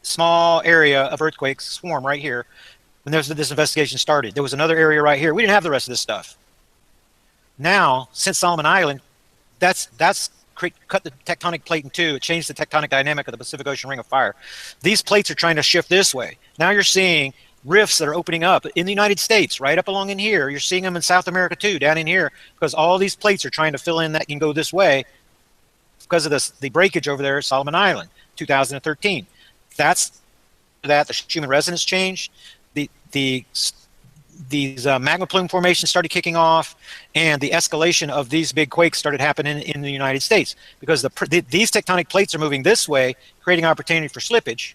small area of earthquakes swarm right here when this investigation started. There was another area right here. We didn't have the rest of this stuff. Now, since Solomon Island, that's cut the tectonic plate in two. It changed the tectonic dynamic of the Pacific Ocean Ring of Fire. These plates are trying to shift this way. Now you're seeing rifts that are opening up in the United States, right up along in here. You're seeing them in South America too, down in here, because all these plates are trying to fill in that can go this way because of the breakage over there at Solomon Island, 2013. That's that the Schumann resonance changed. These magma plume formations started kicking off, and the escalation of these big quakes started happening in the United States because these tectonic plates are moving this way, creating opportunity for slippage.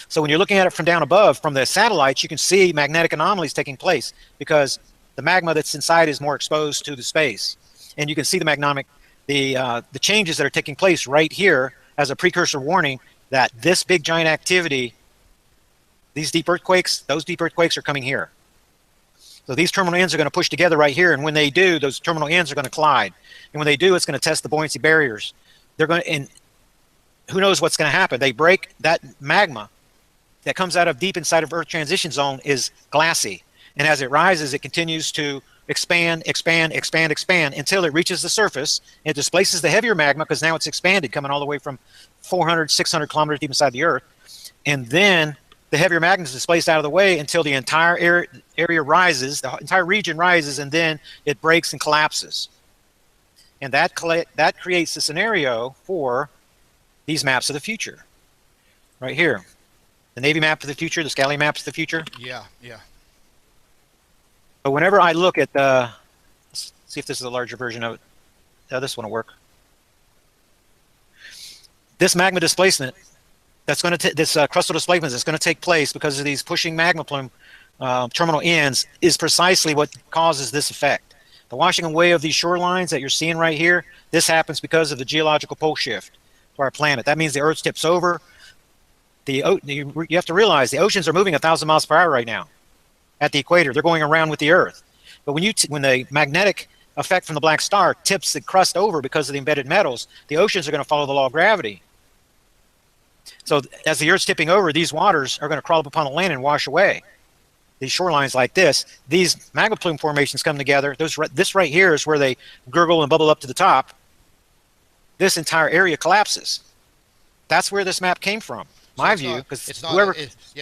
So when you're looking at it from down above, from the satellites, you can see magnetic anomalies taking place because the magma that's inside is more exposed to the space, and you can see the changes that are taking place right here as a precursor warning that this big giant activity, these deep earthquakes, those deep earthquakes are coming here. So these terminal ends are going to push together right here, and when they do, those terminal ends are going to collide. And when they do, it's going to test the buoyancy barriers. They're going to, and who knows what's going to happen? They break that magma that comes out of deep inside of Earth transition zone is glassy, and as it rises, it continues to expand until it reaches the surface. It displaces the heavier magma because now it's expanded, coming all the way from 400, 600 kilometers deep inside the Earth. And then the heavier magma is displaced out of the way until the entire area rises, the entire region rises, and then it breaks and collapses. And that creates a scenario for these maps of the future. Right here. The Navy map of the future, the Scally maps of the future. Yeah. But whenever I look at let's see if this is a larger version of it. This one will work. This magma displacement, this crustal displacement that's going to take place because of these pushing magma plume terminal ends is precisely what causes this effect. The washing away of these shorelines that you're seeing right here, this happens because of the geological pole shift to our planet. That means the Earth tips over. You have to realize the oceans are moving 1,000 miles per hour right now at the equator. They're going around with the Earth. But when the magnetic effect from the black star tips the crust over because of the embedded metals, the oceans are going to follow the law of gravity. So as the Earth's tipping over, these waters are going to crawl up upon the land and wash away. These shorelines like this, these magma plume formations come together. This right here is where they gurgle and bubble up to the top. This entire area collapses. That's where this map came from, my view. Because whoever,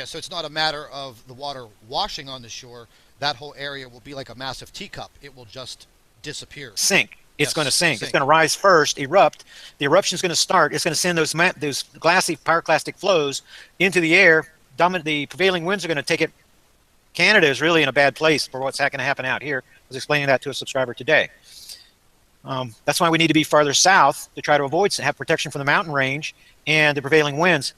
so it's not a matter of the water washing on the shore. That whole area will be like a massive teacup. It will just disappear. Sink. It's going to sink. It's going to rise first, erupt. The eruption is going to start. It's going to send those glassy pyroclastic flows into the air. The prevailing winds are going to take it. Canada is really in a bad place for what's going to happen out here. I was explaining that to a subscriber today. That's why we need to be farther south to try to avoid have protection from the mountain range and the prevailing winds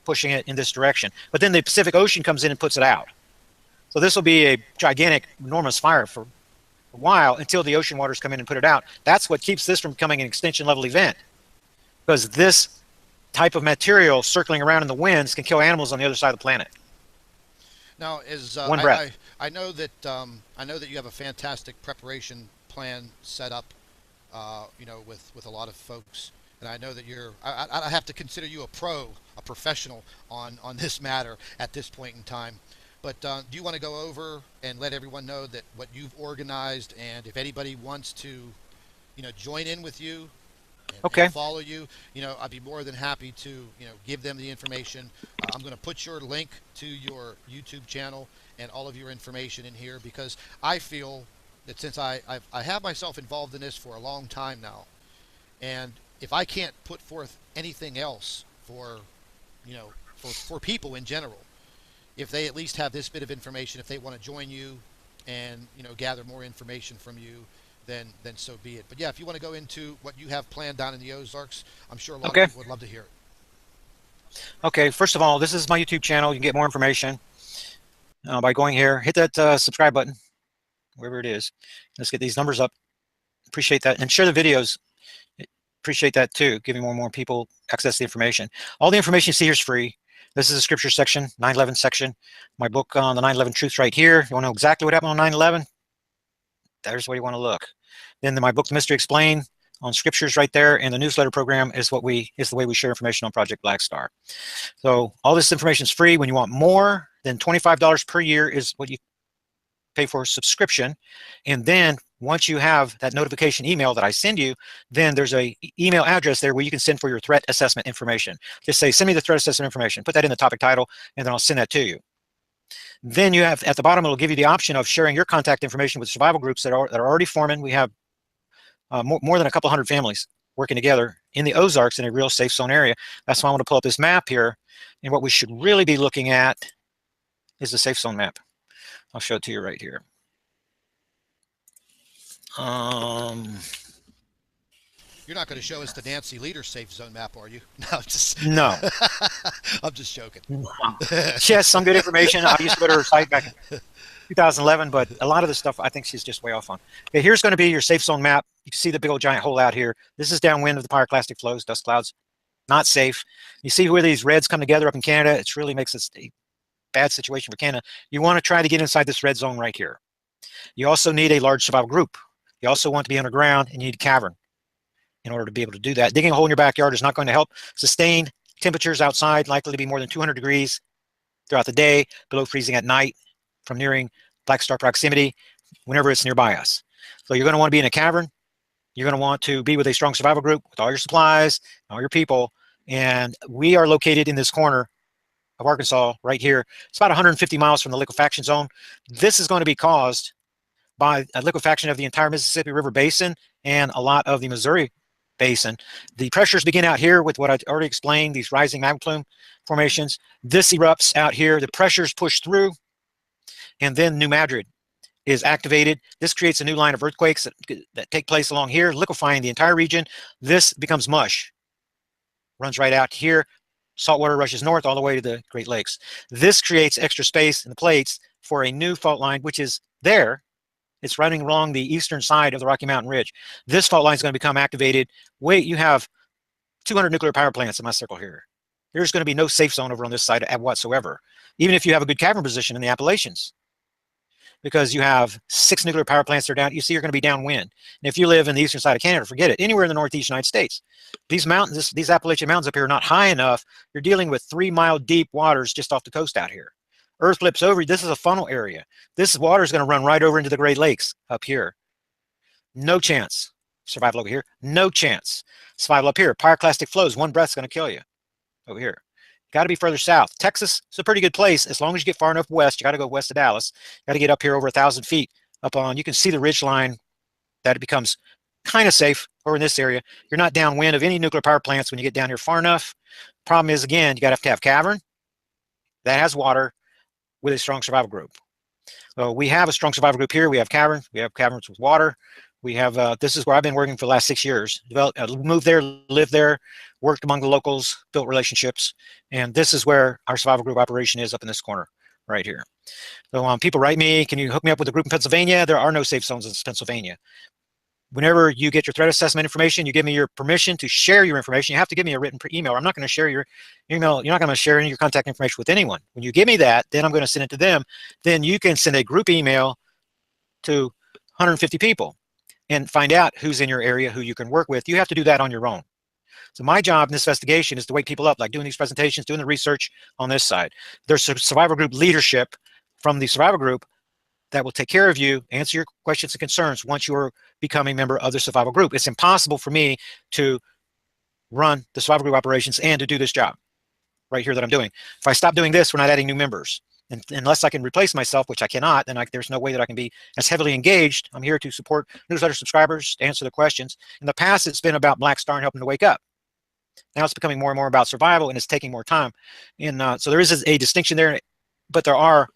pushing it in this direction. But then the Pacific Ocean comes in and puts it out. So this will be a gigantic, enormous fire for a while until the ocean waters come in and put it out. That's what keeps this from becoming an extinction level event, because this type of material circling around in the winds can kill animals on the other side of the planet. Now, One breath. I know that you have a fantastic preparation plan set up, with a lot of folks, and I know that I have to consider you a professional on this matter at this point in time. But do you want to go over and let everyone know that what you've organized, and if anybody wants to, join in with you and follow you, I'd be more than happy to, give them the information. I'm going to put your link to your YouTube channel and all of your information in here, because I feel that since I have myself involved in this for a long time now, and if I can't put forth anything else for people in general, if they at least have this bit of information, if they want to join you and gather more information from you, then so be it. But yeah, if you want to go into what you have planned down in the Ozarks, I'm sure a lot of people would love to hear it. Okay, first of all, this is my YouTube channel. You can get more information by going here. Hit that subscribe button, wherever it is. Let's get these numbers up. Appreciate that. And share the videos. Appreciate that too, giving more and more people access to the information. All the information you see here is free. This is the scripture section, 9/11 section. My book on the 9/11 truths right here. You want to know exactly what happened on 9/11? There's where you want to look. Then my book, The Mystery Explained, on scriptures right there, and the newsletter program is the way we share information on Project Black Star. So all this information is free. When you want more than $25 per year is what you pay for a subscription. And then once you have that notification email that I send you, then there's a email address there where you can send for your threat assessment information. Just say, send me the threat assessment information, put that in the topic title, and then I'll send that to you. Then you have, at the bottom, it'll give you the option of sharing your contact information with survival groups that are already forming. We have more than a couple hundred families working together in the Ozarks in a real safe zone area. That's why I want to pull up this map here. And what we should really be looking at is the safe zone map. I'll show it to you right here. You're not going to show us the Nancy Leader safe zone map, are you? No. I'm just joking. She has some good information. I used to go to her site back in 2011, but a lot of the stuff I think she's just way off on. Okay, here's going to be your safe zone map. You can see the big old giant hole out here. This is downwind of the pyroclastic flows, dust clouds. Not safe. You see where these reds come together up in Canada? It really makes it a bad situation for Canada. You want to try to get inside this red zone right here. You also need a large survival group. You also want to be underground, and you need a cavern in order to be able to do that. Digging a hole in your backyard is not going to help. Sustained temperatures outside, likely to be more than 200 degrees throughout the day, below freezing at night from nearing black star proximity whenever it's nearby us. So you're going to want to be in a cavern. You're going to want to be with a strong survival group with all your supplies, all your people. And we are located in this corner of Arkansas right here. It's about 150 miles from the liquefaction zone. This is going to be caused by a liquefaction of the entire Mississippi River Basin and a lot of the Missouri Basin. The pressures begin out here with what I already explained, these rising magma plume formations. This erupts out here. The pressures push through, and then New Madrid is activated. This creates a new line of earthquakes that take place along here, liquefying the entire region. This becomes mush. Runs right out here. Salt water rushes north all the way to the Great Lakes. This creates extra space in the plates for a new fault line, which is there. It's running along the eastern side of the Rocky Mountain Ridge. This fault line is going to become activated. Wait, you have 200 nuclear power plants in my circle here. There's going to be no safe zone over on this side whatsoever, even if you have a good cavern position in the Appalachians. because you have 6 nuclear power plants that are down. You see, you're going to be downwind. And if you live in the eastern side of Canada, forget it. Anywhere in the northeast United States, these mountains, these Appalachian Mountains up here are not high enough. You're dealing with 3-mile deep waters just off the coast out here. Earth flips over. This is a funnel area. This water is going to run right over into the Great Lakes up here. No chance. Survival over here. No chance. Survival up here. Pyroclastic flows. One breath's going to kill you over here. Got to be further south. Texas is a pretty good place as long as you get far enough west. You got to go west of Dallas. Got to get up here over 1,000 feet up on. You can see the ridge line that it becomes kind of safe over in this area. You're not downwind of any nuclear power plants when you get down here far enough. Problem is, again, you got to have cavern that has water with a strong survival group. So we have a strong survival group here. We have caverns. We have caverns with water. We have, this is where I've been working for the last 6 years. Moved there, lived there, worked among the locals, built relationships. And this is where our survival group operation is, up in this corner right here. So people write me, can you hook me up with a group in Pennsylvania? There are no safe zones in Pennsylvania. Whenever you get your threat assessment information, you give me your permission to share your information. You have to give me a written email. I'm not going to share your email. You're not going to share any of your contact information with anyone. When you give me that, then I'm going to send it to them. Then you can send a group email to 150 people and find out who's in your area, who you can work with. You have to do that on your own. So my job in this investigation is to wake people up, like doing these presentations, doing the research on this side. There's survival group leadership from the survival group that will take care of you, answer your questions and concerns once you're becoming a member of the survival group. It's impossible for me to run the survival group operations and to do this job right here that I'm doing. If I stop doing this, we're not adding new members. And unless I can replace myself, which I cannot, then there's no way that I can be as heavily engaged. I'm here to support newsletter subscribers, to answer the questions. In the past, it's been about Black Star and helping to wake up. Now it's becoming more and more about survival, and it's taking more time. And so there is a distinction there, but there are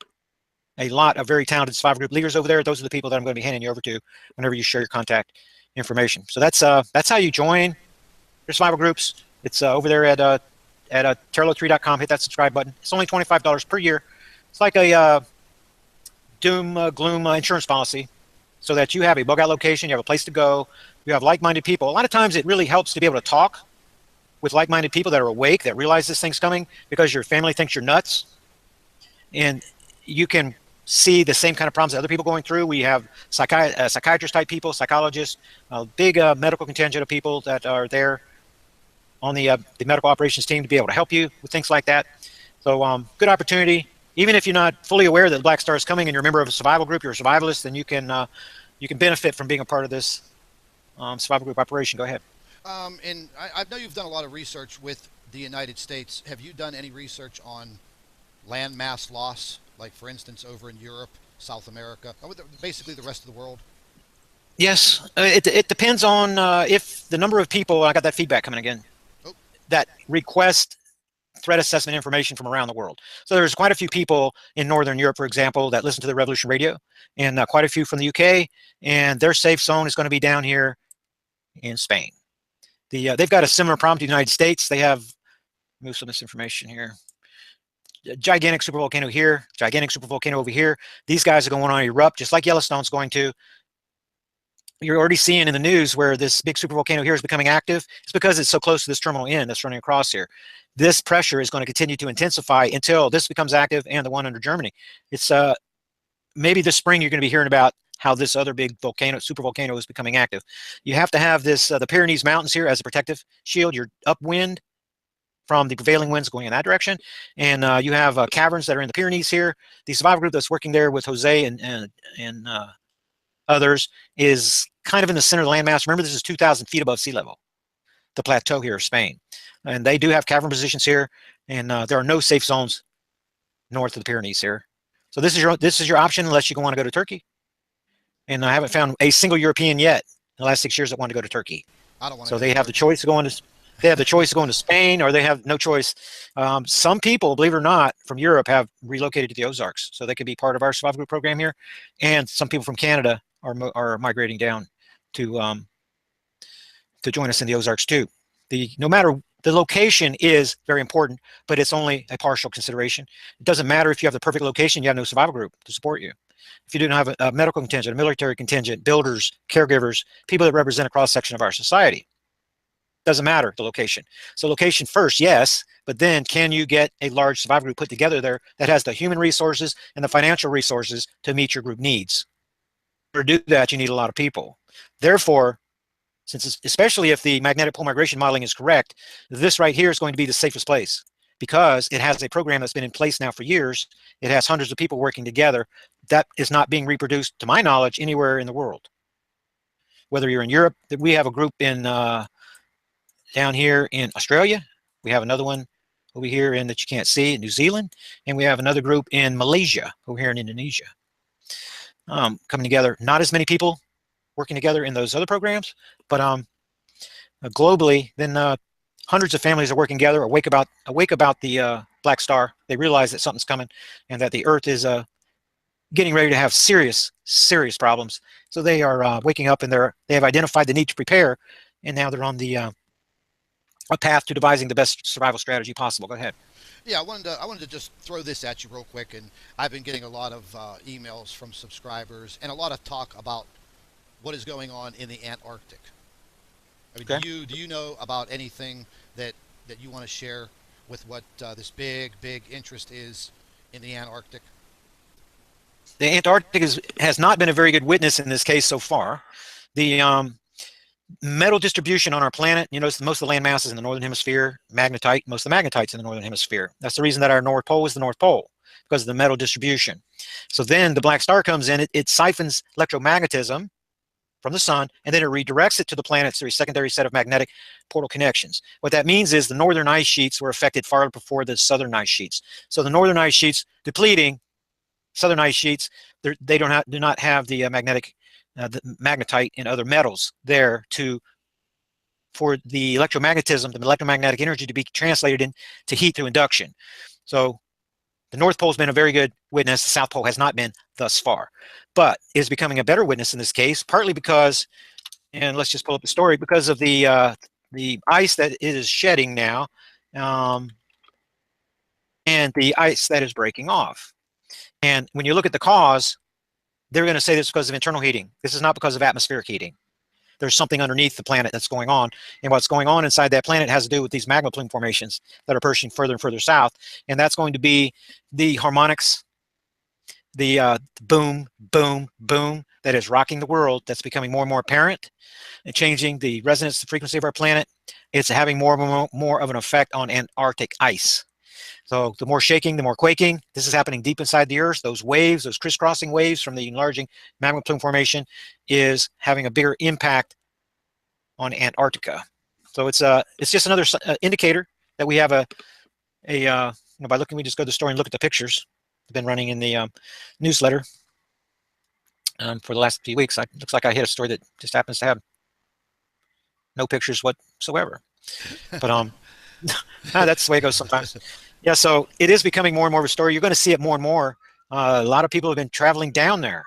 a lot of very talented survival group leaders over there. Those are the people that I'm going to be handing you over to whenever you share your contact information. So that's how you join your survival groups. It's over there at Terral3.com. Hit that subscribe button. It's only $25 per year. It's like a doom, gloom insurance policy, so that you have a bug out location, you have a place to go, you have like-minded people. A lot of times it really helps to be able to talk with like-minded people that are awake, that realize this thing's coming, because your family thinks you're nuts. And you can see the same kind of problems that other people going through. We have psychiatrist type people, psychologists, a big medical contingent of people that are there on the medical operations team to be able to help you with things like that. So good opportunity. Even if you're not fully aware that the Black Star is coming and you're a member of a survival group, you're a survivalist, then you can benefit from being a part of this survival group operation. Go ahead. And I know you've done a lot of research with the United States. Have you done any research on land mass loss, like for instance over in Europe, South America, basically the rest of the world? Yes, it depends on if the number of people, I got that feedback coming again, that request threat assessment information from around the world. So there's quite a few people in Northern Europe, for example, that listen to the Revolution Radio, and quite a few from the UK, and their safe zone is going to be down here in Spain. They've got a similar problem to the United States. They have, move some of this information here. Gigantic supervolcano here, gigantic supervolcano over here. These guys are going on to erupt just like Yellowstone's going to. You're already seeing in the news where this big supervolcano here is becoming active. It's because it's so close to this terminal end that's running across here. This pressure is going to continue to intensify until this becomes active, and the one under Germany. It's maybe this spring you're going to be hearing about how this other big volcano, supervolcano, is becoming active. You have to have this the Pyrenees Mountains here as a protective shield. You're upwind from the prevailing winds going in that direction, and you have caverns that are in the Pyrenees here. The survival group that's working there with Jose and others is kind of in the center of the landmass. Remember, this is 2,000 feet above sea level, the plateau here of Spain, and they do have cavern positions here, and there are no safe zones north of the Pyrenees here. So this is your option unless you want to go to Turkey. And I haven't found a single European yet in the last 6 years that want to go to Turkey. I don't want to. So they have the choice of going to. They have the choice of going to Spain, or they have no choice. Some people, believe it or not, from Europe have relocated to the Ozarks, so they could be part of our survival group program here. And some people from Canada are migrating down to join us in the Ozarks too. No matter the location is very important, but it's only a partial consideration. It doesn't matter if you have the perfect location, you have no survival group to support you. If you don't have a medical contingent, a military contingent, builders, caregivers, people that represent a cross section of our society, Doesn't matter the location. So location first, yes, but then can you get a large survivor group put together there that has the human resources and the financial resources to meet your group needs? To do that, you need a lot of people. Therefore, since especially if the magnetic pole migration modeling is correct, this right here is going to be the safest place because it has a program that's been in place now for years. It has hundreds of people working together. That is not being reproduced, to my knowledge, anywhere in the world. Whether you're in Europe, we have a group in down here in Australia. We have another one over here in that you can't see in New Zealand, and we have another group in Malaysia over here in Indonesia. Coming together, not as many people working together in those other programs, but globally, then hundreds of families are working together, awake about the black star. They realize that something's coming and that the Earth is getting ready to have serious problems. So they are waking up and they have identified the need to prepare, and now they're on the a path to devising the best survival strategy possible. Go ahead. Yeah, I wanted to just throw this at you real quick, and I've been getting a lot of emails from subscribers and a lot of talk about what is going on in the Antarctic. I mean, Okay. do you know about anything that you want to share with what this big interest is in the Antarctic? The Antarctic has not been a very good witness in this case so far. The metal distribution on our planet, you notice most of the land mass is in the northern hemisphere, magnetite, most of the magnetite's in the northern hemisphere. That's the reason that our North Pole is the North Pole, because of the metal distribution. So then the black star comes in, it siphons electromagnetism from the sun, and then it redirects it to the planets through a secondary set of magnetic portal connections. What that means is the northern ice sheets were affected far before the southern ice sheets. So the northern ice sheets depleting, southern ice sheets, they do not have the the magnetite and other metals there for the electromagnetism, the electromagnetic energy to be translated into heat through induction. So the North Pole has been a very good witness. The South Pole has not been thus far, but is becoming a better witness in this case, partly because, and let's just pull up the story, because of the ice that it is shedding now, um, and the ice that is breaking off. And when you look at the cause, they're going to say this is because of internal heating. This is not because of atmospheric heating. There's something underneath the planet that's going on, and what's going on inside that planet has to do with these magma plume formations that are pushing further and further south, and that's going to be the harmonics, the boom, boom, boom that is rocking the world. That's becoming more and more apparent and changing the resonance, the frequency of our planet. It's having more and more of an effect on Antarctic ice. So the more shaking, the more quaking. This is happening deep inside the Earth. Those waves, those crisscrossing waves from the enlarging magma plume formation is having a bigger impact on Antarctica. So it's just another indicator that we have by looking, we just go to the story and look at the pictures. I've been running in the newsletter for the last few weeks. Looks like I hit a story that just happens to have no pictures whatsoever. But that's the way it goes sometimes. Yeah, so it is becoming more and more of a story. You're going to see it more and more. A lot of people have been traveling down there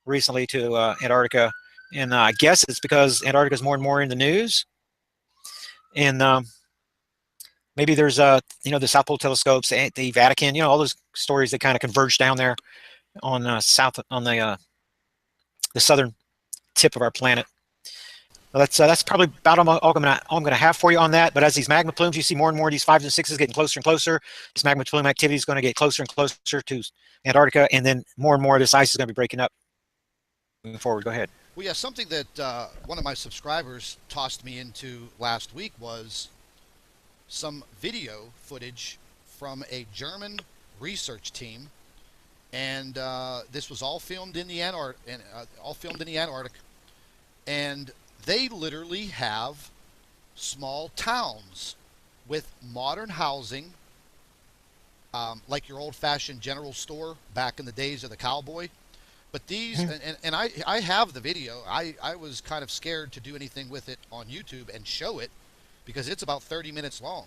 recently to Antarctica, and I guess it's because Antarctica is more and more in the news. And maybe there's the South Pole telescopes, the Vatican, all those stories that kind of converge down there on the southern tip of our planet. Well, that's probably about all I'm gonna have for you on that. But as these magma plumes, you see more and more of these 5s and 6s getting closer and closer. This magma plume activity is going to get closer and closer to Antarctica, and then more and more of this ice is going to be breaking up. Moving forward, go ahead. Well, yeah, something that one of my subscribers tossed me into last week was some video footage from a German research team, and this was all filmed in the Antarctic, and they literally have small towns with modern housing, like your old-fashioned general store back in the days of the cowboy. But these, and I have the video. I was kind of scared to do anything with it on YouTube and show it because it's about 30 minutes long.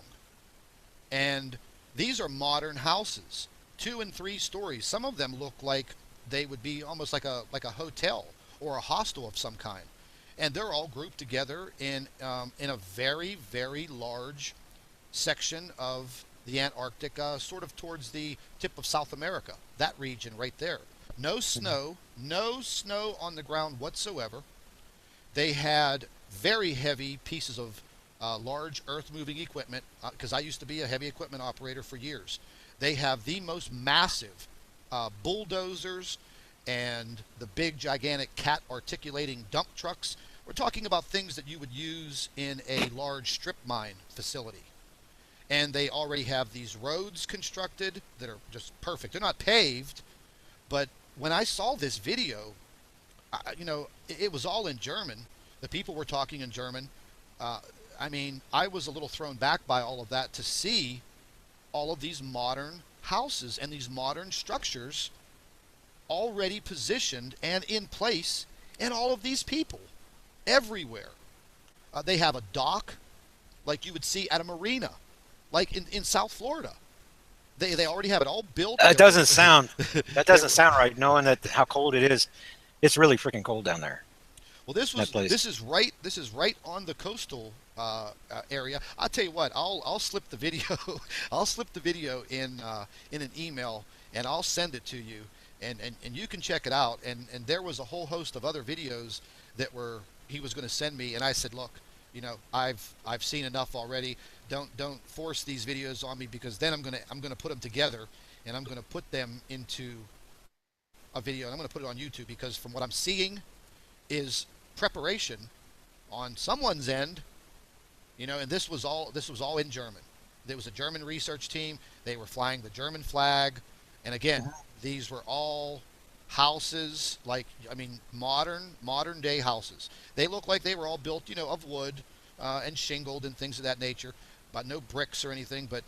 And these are modern houses, 2 and 3 stories. Some of them look like they would be almost like a hotel or a hostel of some kind, and they're all grouped together in a very large section of the Antarctic, sort of towards the tip of South America. That region right there. No snow on the ground whatsoever. They had very heavy pieces of large earth moving equipment, because I used to be a heavy equipment operator for years. They have the most massive bulldozers and the big gigantic cat articulating dump trucks. We're talking about things that you would use in a large strip mine facility. And they already have these roads constructed that are just perfect. They're not paved, but when I saw this video, it was all in German. The people were talking in German. I mean, I was a little thrown back by all of that to see all of these modern houses and these modern structures already positioned and in place, and all of these people everywhere. They have a dock like you would see at a marina, like in South Florida. They already have it all built. That doesn't sound right, knowing that how cold it is. It's really freaking cold down there. Well, this is right on the coastal area. I'll tell you what, I'll slip the video I'll slip the video in an email, and I'll send it to you, and you can check it out. And there was a whole host of other videos that he was going to send me, and I said, look, I've seen enough already. Don't force these videos on me, because then I'm gonna put them together, and I'm gonna put them into a video, and I'm gonna put it on YouTube, because from what I'm seeing is preparation on someone's end, and this was all in German. There was a German research team. They were flying the German flag, and again, these were all houses, like, I mean, modern day houses. They look like they were all built, of wood and shingled and things of that nature, but no bricks or anything. But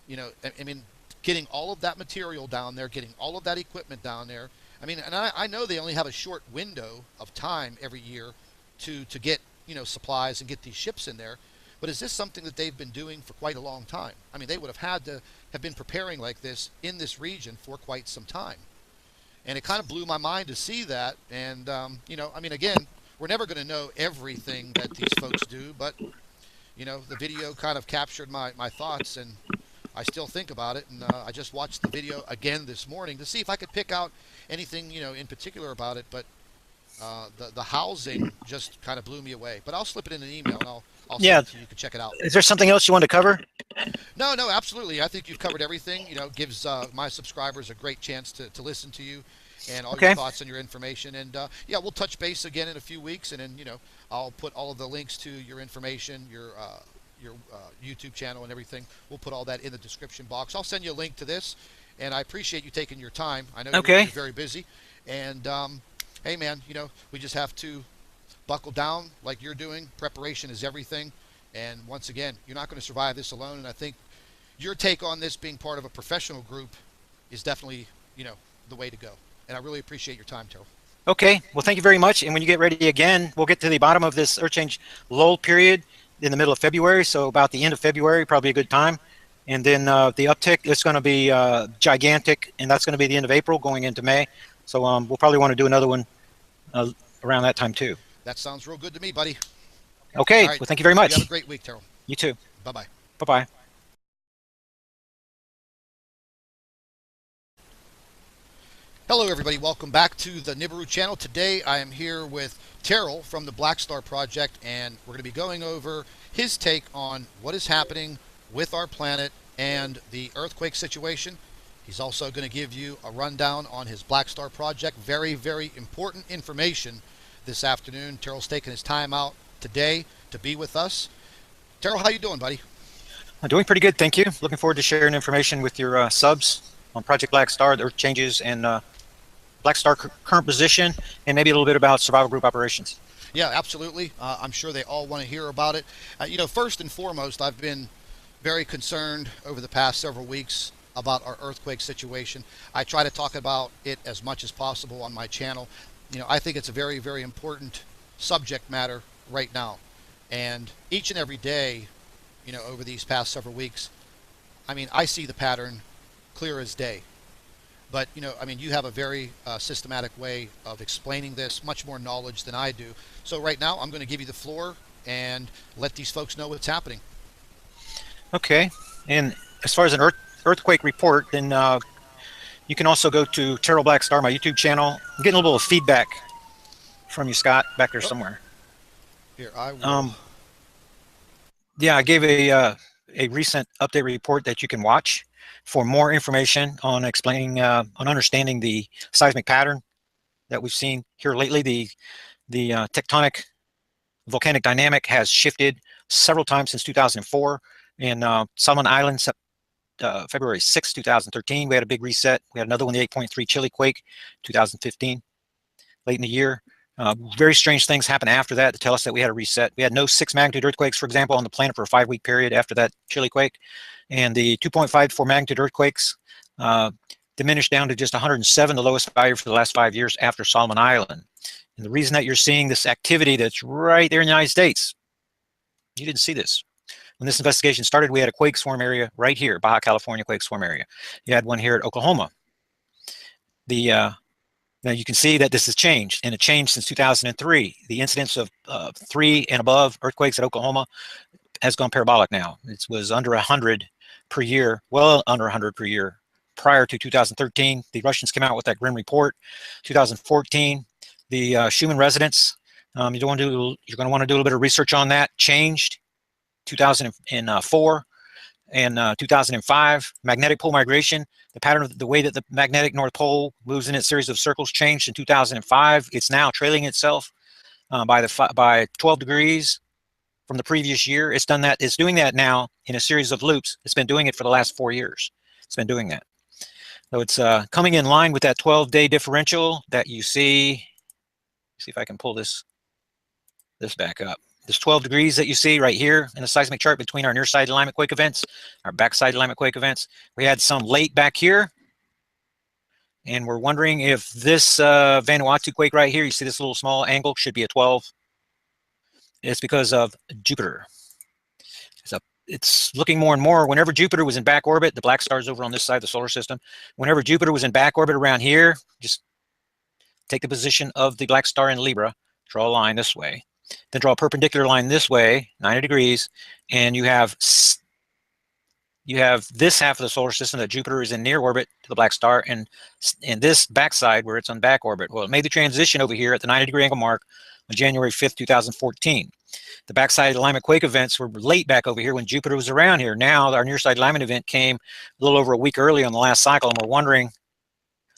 I mean, getting all of that material down there, getting all of that equipment down there. I mean, and I know they only have a short window of time every year to get supplies and get these ships in there. But is this something that they've been doing for quite a long time? I mean, they would have had to have been preparing like this in this region for quite some time. And it kind of blew my mind to see that. And, I mean, again, we're never going to know everything that these folks do, but, the video kind of captured my thoughts, and I still think about it. And I just watched the video again this morning to see if I could pick out anything, in particular about it. But the housing just kind of blew me away. But I'll slip it in an email, and I'll send it to you. You can check it out. Is there something else you want to cover? No, absolutely. I think you've covered everything. Gives my subscribers a great chance to listen to you and all your thoughts and your information. And yeah, we'll touch base again in a few weeks, and then I'll put all of the links to your information, your YouTube channel and everything. We'll put all that in the description box. I'll send you a link to this, and I appreciate you taking your time. I know you're very busy, and hey, man, we just have to buckle down like you're doing. Preparation is everything. And once again, you're not going to survive this alone. And I think your take on this, being part of a professional group, is definitely, the way to go. And I really appreciate your time, Terral. Okay. Well, thank you very much. And when you get ready again, we'll get to the bottom of this earth change lull period in the middle of February. So about the end of February, probably a good time. And then the uptick is going to be gigantic, and that's going to be the end of April going into May. So we'll probably want to do another one around that time too. That sounds real good to me, buddy. Okay. Right. Well, thank you very much. You have a great week, Terral. You too. Bye-bye. Bye-bye. Hello, everybody. Welcome back to the Nibiru channel. Today, I am here with Terral from the Black Star Project, and we're going to be going over his take on what is happening with our planet and the earthquake situation. He's also going to give you a rundown on his Black Star Project. Very, very important information this afternoon. Terral's taking his time out today to be with us. Terral, how you doing, buddy? I'm doing pretty good, thank you. Looking forward to sharing information with your subs on Project Black Star, the Earth changes, and Black Star current position, and maybe a little bit about survival group operations. Yeah, absolutely. I'm sure they all want to hear about it. First and foremost, I've been very concerned over the past several weeks about our earthquake situation. I try to talk about it as much as possible on my channel. I think it's a very, very important subject matter right now. And each and every day, over these past several weeks, I mean, I see the pattern clear as day. But, I mean, you have a very systematic way of explaining this, much more knowledge than I do. So right now, I'm going to give you the floor and let these folks know what's happening. Okay. And as far as an earthquake report, then you can also go to Terral Black Star, my YouTube channel. I'm getting a little feedback from you, Scott, back there somewhere. Here, I will. Yeah, I gave a recent update report that you can watch for more information on explaining, on understanding the seismic pattern that we've seen here lately. The tectonic volcanic dynamic has shifted several times since 2004. In Solomon Islands, February 6, 2013, we had a big reset. We had another one, the 8.3 Chile quake, 2015, late in the year. Very strange things happened after that to tell us that we had a reset. We had no 6 magnitude earthquakes, for example, on the planet for a 5-week period after that Chile quake. And the 2.54 magnitude earthquakes diminished down to just 107, the lowest value for the last 5 years after Solomon Island. And the reason that you're seeing this activity that's right there in the United States, you didn't see this. When this investigation started, we had a quake swarm area right here, Baja California quake swarm area. You had one here at Oklahoma. Now you can see that this has changed, and it changed since 2003. The incidence of 3 and above earthquakes at Oklahoma has gone parabolic now. It was under 100 per year, well under 100 per year prior to 2013. The Russians came out with that grim report. 2014, the Schumann resonance, you're going to want to do a little bit of research on that, changed. 2004 and 2005, magnetic pole migration, the pattern of the way that the magnetic North Pole moves in its series of circles changed in 2005. It's now trailing itself by 12 degrees from the previous year. It's done that. It's doing that now in a series of loops. It's been doing it for the last 4 years. It's been doing that. So it's coming in line with that 12-day differential that you see. See if I can pull this back up. This 12 degrees that you see right here in the seismic chart between our near side alignment quake events, our backside alignment quake events. We had some late back here, and we're wondering if this Vanuatu quake right here, you see this little small angle, should be a 12. It's because of Jupiter. So it's looking more and more. Whenever Jupiter was in back orbit, the black stars over on this side of the solar system, whenever Jupiter was in back orbit around here, just take the position of the black star in Libra, draw a line this way, then draw a perpendicular line this way, 90 degrees, and you have this half of the solar system that Jupiter is in near orbit to the black star, and this backside where it's on back orbit. Well, it made the transition over here at the 90-degree angle mark on January 5th, 2014. The backside alignment quake events were late back over here when Jupiter was around here. Now our near side alignment event came a little over a week early on the last cycle, and we're wondering,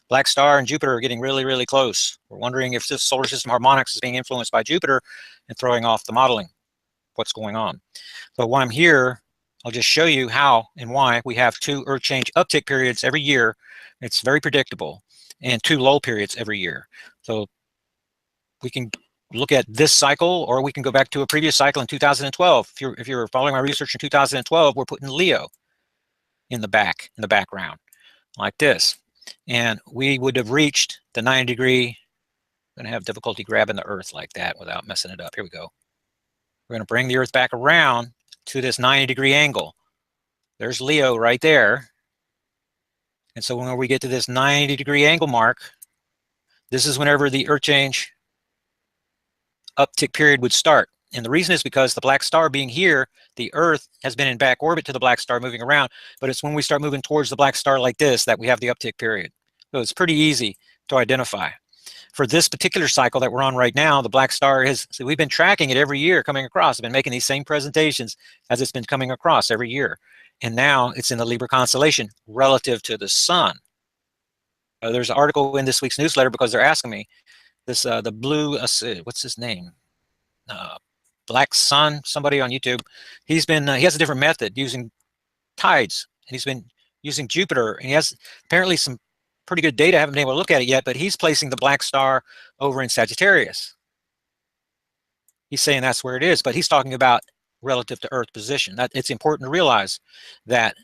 black star and Jupiter are getting really, really close. We're wondering if this solar system harmonics is being influenced by Jupiter and throwing off the modeling, what's going on. So while I'm here, I'll just show you how and why we have 2 Earth change uptick periods every year. It's very predictable, and 2 lull periods every year. So we can look at this cycle, or we can go back to a previous cycle in 2012. If you're following my research in 2012, we're putting Leo in the background, like this. And we would have reached the 90-degree. I'm going to have difficulty grabbing the Earth like that without messing it up. Here we go. We're going to bring the Earth back around to this 90-degree angle. There's Leo right there. And so when we get to this 90-degree angle mark, this is whenever the Earth change uptick period would start. And the reason is because the black star being here, the Earth has been in back orbit to the black star moving around, but it's when we start moving towards the black star like this that we have the uptick period. So it's pretty easy to identify. For this particular cycle that we're on right now, the black star has, so we've been tracking it every year coming across. I've been making these same presentations as it's been coming across every year. And now it's in the Libra constellation relative to the sun. There's an article in this week's newsletter because they're asking me, this the blue, what's his name? Black Sun, somebody on YouTube. He's been, he has a different method using tides, and he's been using Jupiter, and he has apparently some pretty good data. I haven't been able to look at it yet, but he's placing the black star over in Sagittarius. He's saying that's where it is, but he's talking about relative to Earth position. That it's important to realize that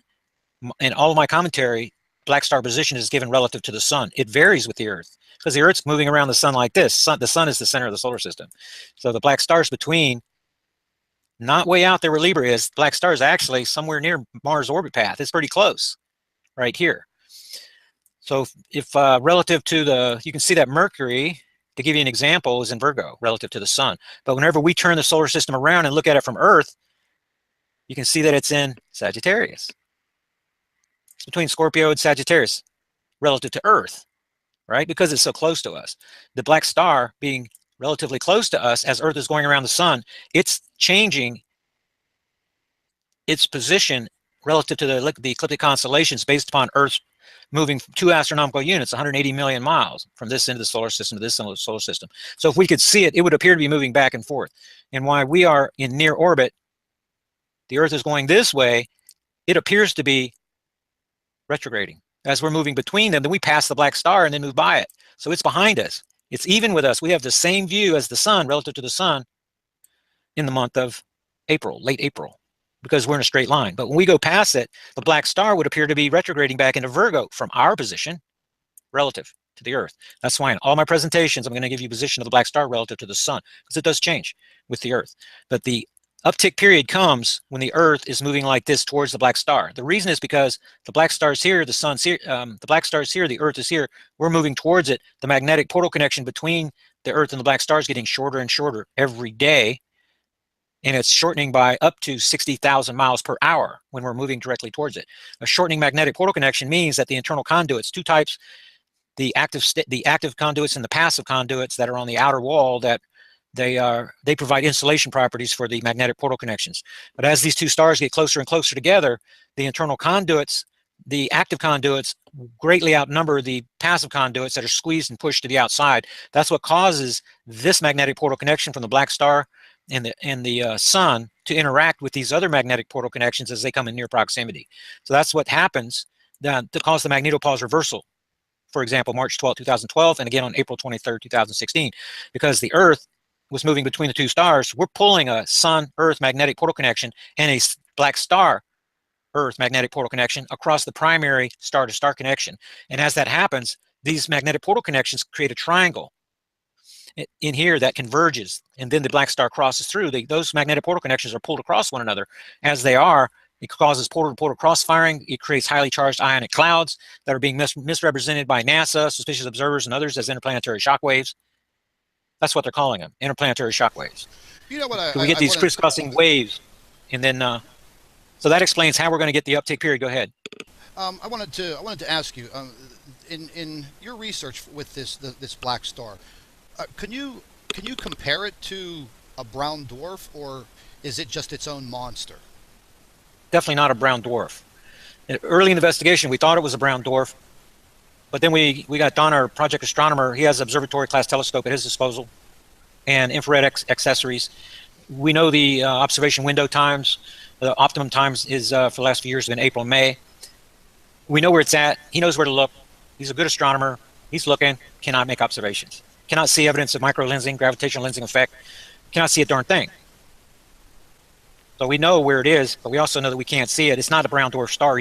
in all of my commentary, black star position is given relative to the sun. It varies with the Earth because the Earth's moving around the sun like this. The sun is the center of the solar system. So the black star's between, not way out there where Libra is. Black star is actually somewhere near Mars orbit path. It's pretty close right here. So if relative to the, you can see that Mercury, to give you an example, is in Virgo relative to the sun. But whenever we turn the solar system around and look at it from Earth, you can see that it's in Sagittarius. It's between Scorpio and Sagittarius relative to Earth, right? Because it's so close to us. The black star being relatively close to us as Earth is going around the sun, it's changing its position relative to the ecliptic constellations based upon Earth's moving 2 astronomical units, 180 million miles from this end of the solar system to this end of the solar system. So if we could see it, it would appear to be moving back and forth. And while we are in near orbit, the Earth is going this way, it appears to be retrograding. As we're moving between them, then we pass the black star and then move by it. So it's behind us. It's even with us. We have the same view as the sun relative to the sun in the month of April, late April, because we're in a straight line. But when we go past it, the black star would appear to be retrograding back into Virgo from our position relative to the Earth. That's why in all my presentations, I'm going to give you position of the black star relative to the sun, because it does change with the Earth. But the uptick period comes when the Earth is moving like this towards the black star. The reason is because the black star is here, the sun's here, the black star is here, the Earth is here. We're moving towards it. The magnetic portal connection between the Earth and the black star is getting shorter and shorter every day. And it's shortening by up to 60,000 miles per hour when we're moving directly towards it. A shortening magnetic portal connection means that the internal conduits, two types, the active conduits and the passive conduits that are on the outer wall, that they provide insulation properties for the magnetic portal connections. But as these two stars get closer and closer together, the internal conduits, the active conduits, greatly outnumber the passive conduits that are squeezed and pushed to the outside. That's what causes this magnetic portal connection from the black star and the sun to interact with these other magnetic portal connections as they come in near proximity. So that's what happens to cause the magnetopause reversal. For example, March 12, 2012, and again on April 23, 2016, because the Earth was moving between the two stars. We're pulling a Sun-Earth magnetic portal connection and a black star-Earth magnetic portal connection across the primary star-to-star connection. And as that happens, these magnetic portal connections create a triangle in here that converges, and then the black star crosses through. Those magnetic portal connections are pulled across one another. As they are, it causes portal-to-portal cross-firing. It creates highly charged ionic clouds that are being misrepresented by NASA, suspicious observers, and others as interplanetary shock waves. That's what they're calling them, interplanetary shock waves. You know what? So we get these crisscrossing waves, and then so that explains how we're going to get the uptake period. Go ahead. I wanted to ask you, in your research with this black star, can you compare it to a brown dwarf, or is it just its own monster? Definitely not a brown dwarf. Early in the investigation, we thought it was a brown dwarf, but then we got Don, our project astronomer. He has an observatory class telescope at his disposal and infrared accessories. We know the observation window times. The optimum times is for the last few years have been April, May. We know where it's at. He knows where to look. He's a good astronomer. He's looking, cannot make observations. Cannot see evidence of microlensing, gravitational lensing effect. Cannot see a darn thing. So we know where it is, but we also know that we can't see it. It's not a brown dwarf star